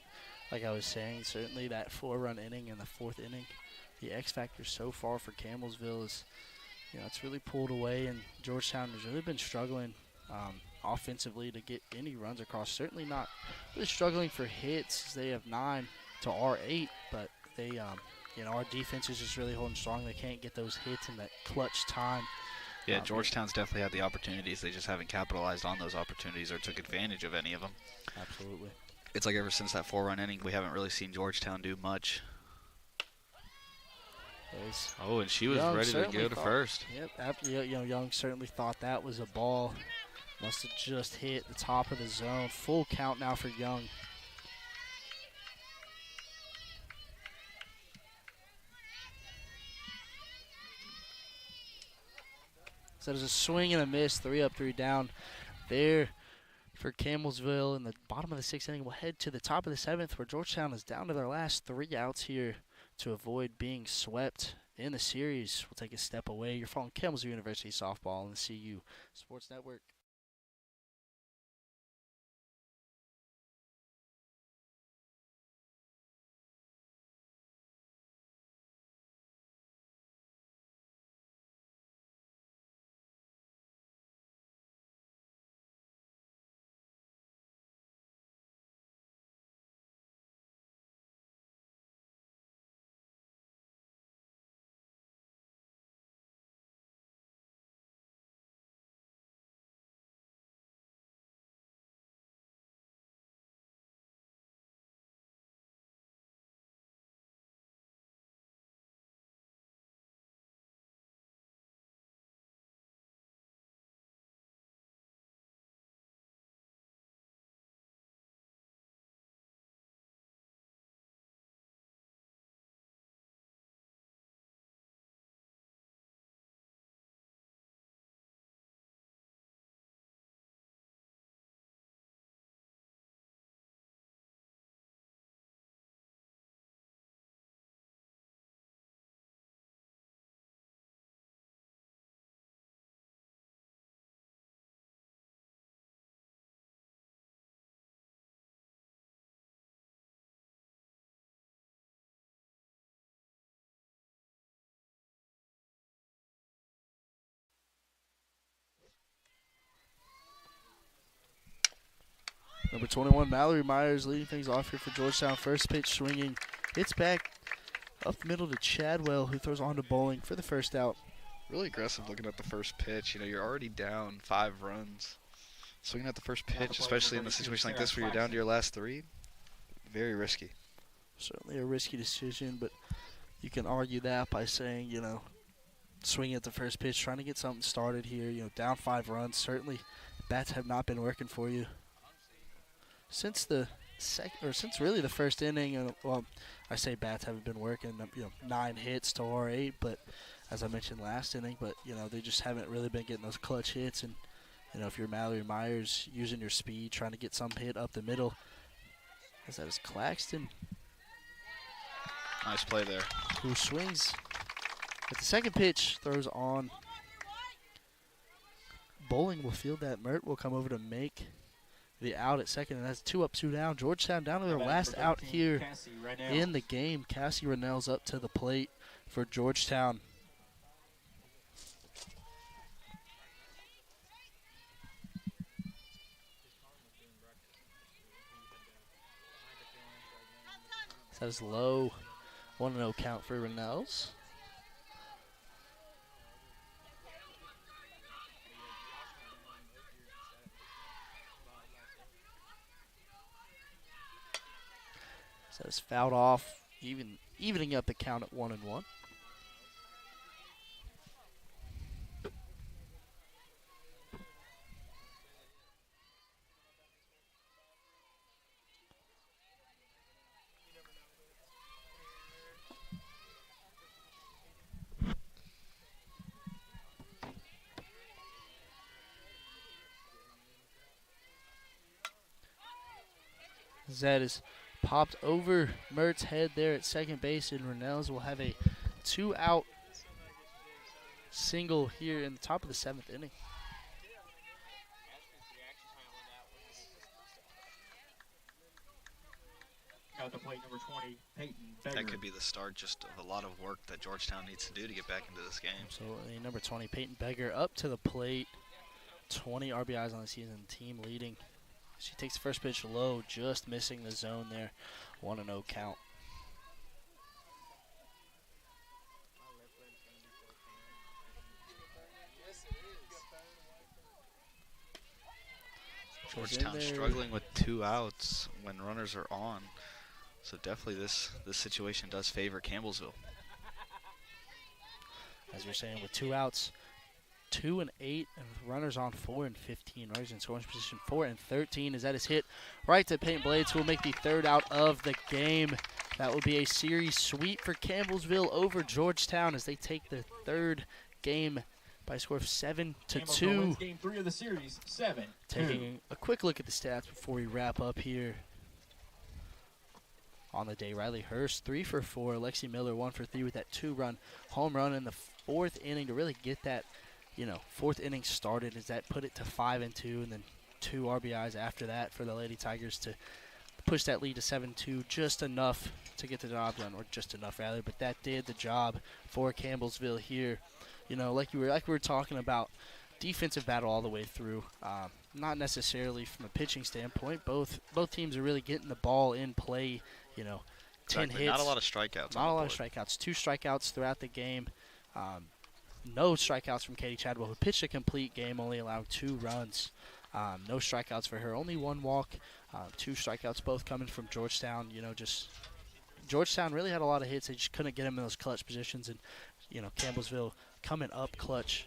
S1: Like I was saying, certainly that 4-run inning in the 4th inning, the X factor so far for Campbellsville is, it's really pulled away, and Georgetown has really been struggling offensively to get any runs across. Certainly not really struggling for hits. They have 9 to our 8, but they, our defense is just really holding strong. They can't get those hits in that clutch time.
S2: Yeah, Georgetown's definitely had the opportunities. They just haven't capitalized on those opportunities or took advantage of any of them.
S1: Absolutely.
S2: It's like ever since that 4-run inning, we haven't really seen Georgetown do much. Oh, and she was ready to go to first.
S1: Yep, Young certainly thought that was a ball. Must have just hit the top of the zone. Full count now for Young. So there's a swing and a miss, 3 up, 3 down there for Campbellsville in the bottom of the 6th inning. We'll head to the top of the 7th where Georgetown is down to their last 3 outs here to avoid being swept in the series. We'll take a step away. You're following Campbellsville University Softball on the CU Sports Network. Number 21, Mallory Myers leading things off here for Georgetown. First pitch swinging. Hits back up the middle to Chadwell, who throws on to Bowling for the first out.
S2: Really aggressive looking at the first pitch. You know, you're already down 5 runs. Swinging at the first pitch, especially in a situation like this where you're down to your last 3, very risky.
S1: Certainly a risky decision, but you can argue that by saying, you know, swinging at the first pitch, trying to get something started here. You know, down 5 runs. Certainly, bats have not been working for you since since really the first inning. Well, I say bats haven't been working. You know, 9 hits to our 8, but as I mentioned last inning, but you know they just haven't really been getting those clutch hits. And you know, if you're Mallory Myers, using your speed, trying to get some hit up the middle, as that is Claxton.
S2: Nice play there.
S1: Who swings at the second pitch, throws on. Bowling will field that. Mert will come over to make the out at second, and that's 2 up, 2 down. Georgetown down to their last out here in the game. Cassie Rennell's up to the plate for Georgetown. That is low. 1-0 count for Rennells. So it's fouled off, evening up the count at 1-1. That is popped over Mert's head there at second base, and Rennells will have a 2-out single here in the top of the 7th inning.
S3: At the plate, number 20, Peyton Beggar.
S2: That could be the start just of a lot of work that Georgetown needs to do to get back into this game.
S1: Absolutely. Number 20, Peyton Beggar, up to the plate. 20 RBIs on the season, team leading. She takes the first pitch low, just missing the zone there. 1-0 count.
S2: Georgetown struggling with 2 outs when runners are on. So definitely this situation does favor Campbellsville.
S1: As you're saying, with 2 outs, 2 and 8, and runners on 4 and 15. Runners in scoring position 4 and 13. As that is hit right to Peyton Blades, who will make the 3rd out of the game. That will be a series sweep for Campbellsville over Georgetown as they take the 3rd game by a score of 7-2.
S3: Game 3 of the series, 7-2.
S1: Taking a quick look at the stats before we wrap up here. On the day, Riley Hurst 3 for 4. Lexi Miller 1 for 3 with that 2-run home run in the 4th inning to really get that, 4th inning started. As that put it to 5-2, and then 2 RBIs after that for the Lady Tigers to push that lead to 7-2, just enough to get the job done, or just enough rather. But that did the job for Campbellsville here. Like we were talking about, defensive battle all the way through. Not necessarily from a pitching standpoint. Both teams are really getting the ball in play. 10 hits.
S2: Not a lot of strikeouts.
S1: Not a lot of strikeouts. 2 strikeouts throughout the game. No strikeouts from Katie Chadwell, who pitched a complete game, only allowing 2 runs. No strikeouts for her. Only 1 walk. 2 strikeouts, both coming from Georgetown. Georgetown really had a lot of hits. They just couldn't get them in those clutch positions. And, Campbellsville coming up clutch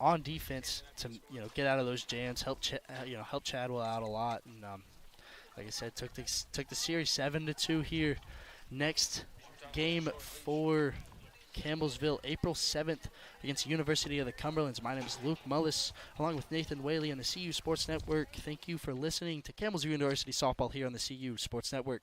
S1: on defense to, get out of those jams, help Chadwell out a lot. And, like I said, took the series 7-2 here. Next game for Campbellsville, April 7th against the University of the Cumberlands. My name is Luke Mullis, along with Nathan Whaley on the CU Sports Network. Thank you for listening to Campbellsville University Softball here on the CU Sports Network.